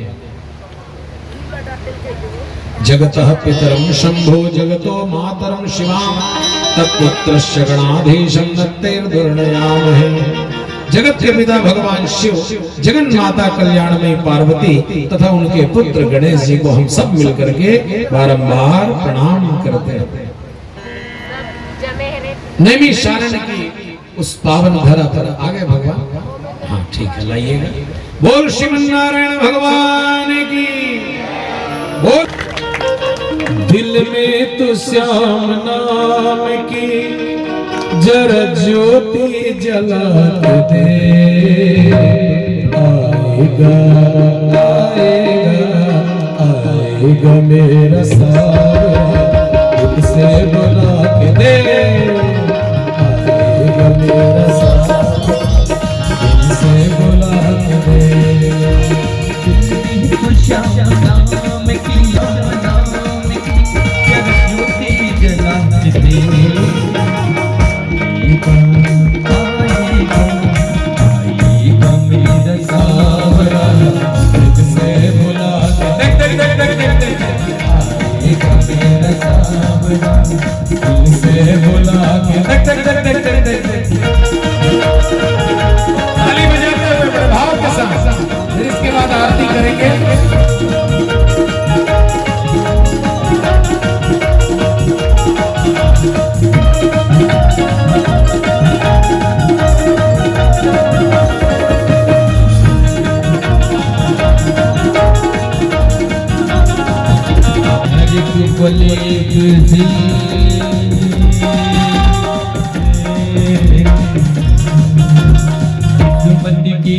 A: जगतः पितरं शंभो जगतो मातरं शिवां तत्पुत्रस्य गणाधीशं दत्तेर्दुर्नयामहे। जगत के पिता भगवान शिव, जगन माता कल्याणमयी पार्वती तथा उनके पुत्र गणेश जी को हम सब मिलकर के बारंबार प्रणाम करते हैं। नैमिषारण्य की उस पावन धरा पर आ गए भगवान। हाँ ठीक है, लाइएगा। बोल श्रीमन्नारायण भगवान की। बोल दिल में तो श्याम नाम की जरा ज्योति जला दे, आएगा आएगा आएगा मेरा सावन से बुला के दे, आएगा मेरा सावन से बुला के दे। श्याम नाम की ताली बजाते हुए बड़े भाव के साथ, फिर इसके बाद आरती करेंगे। बंदी की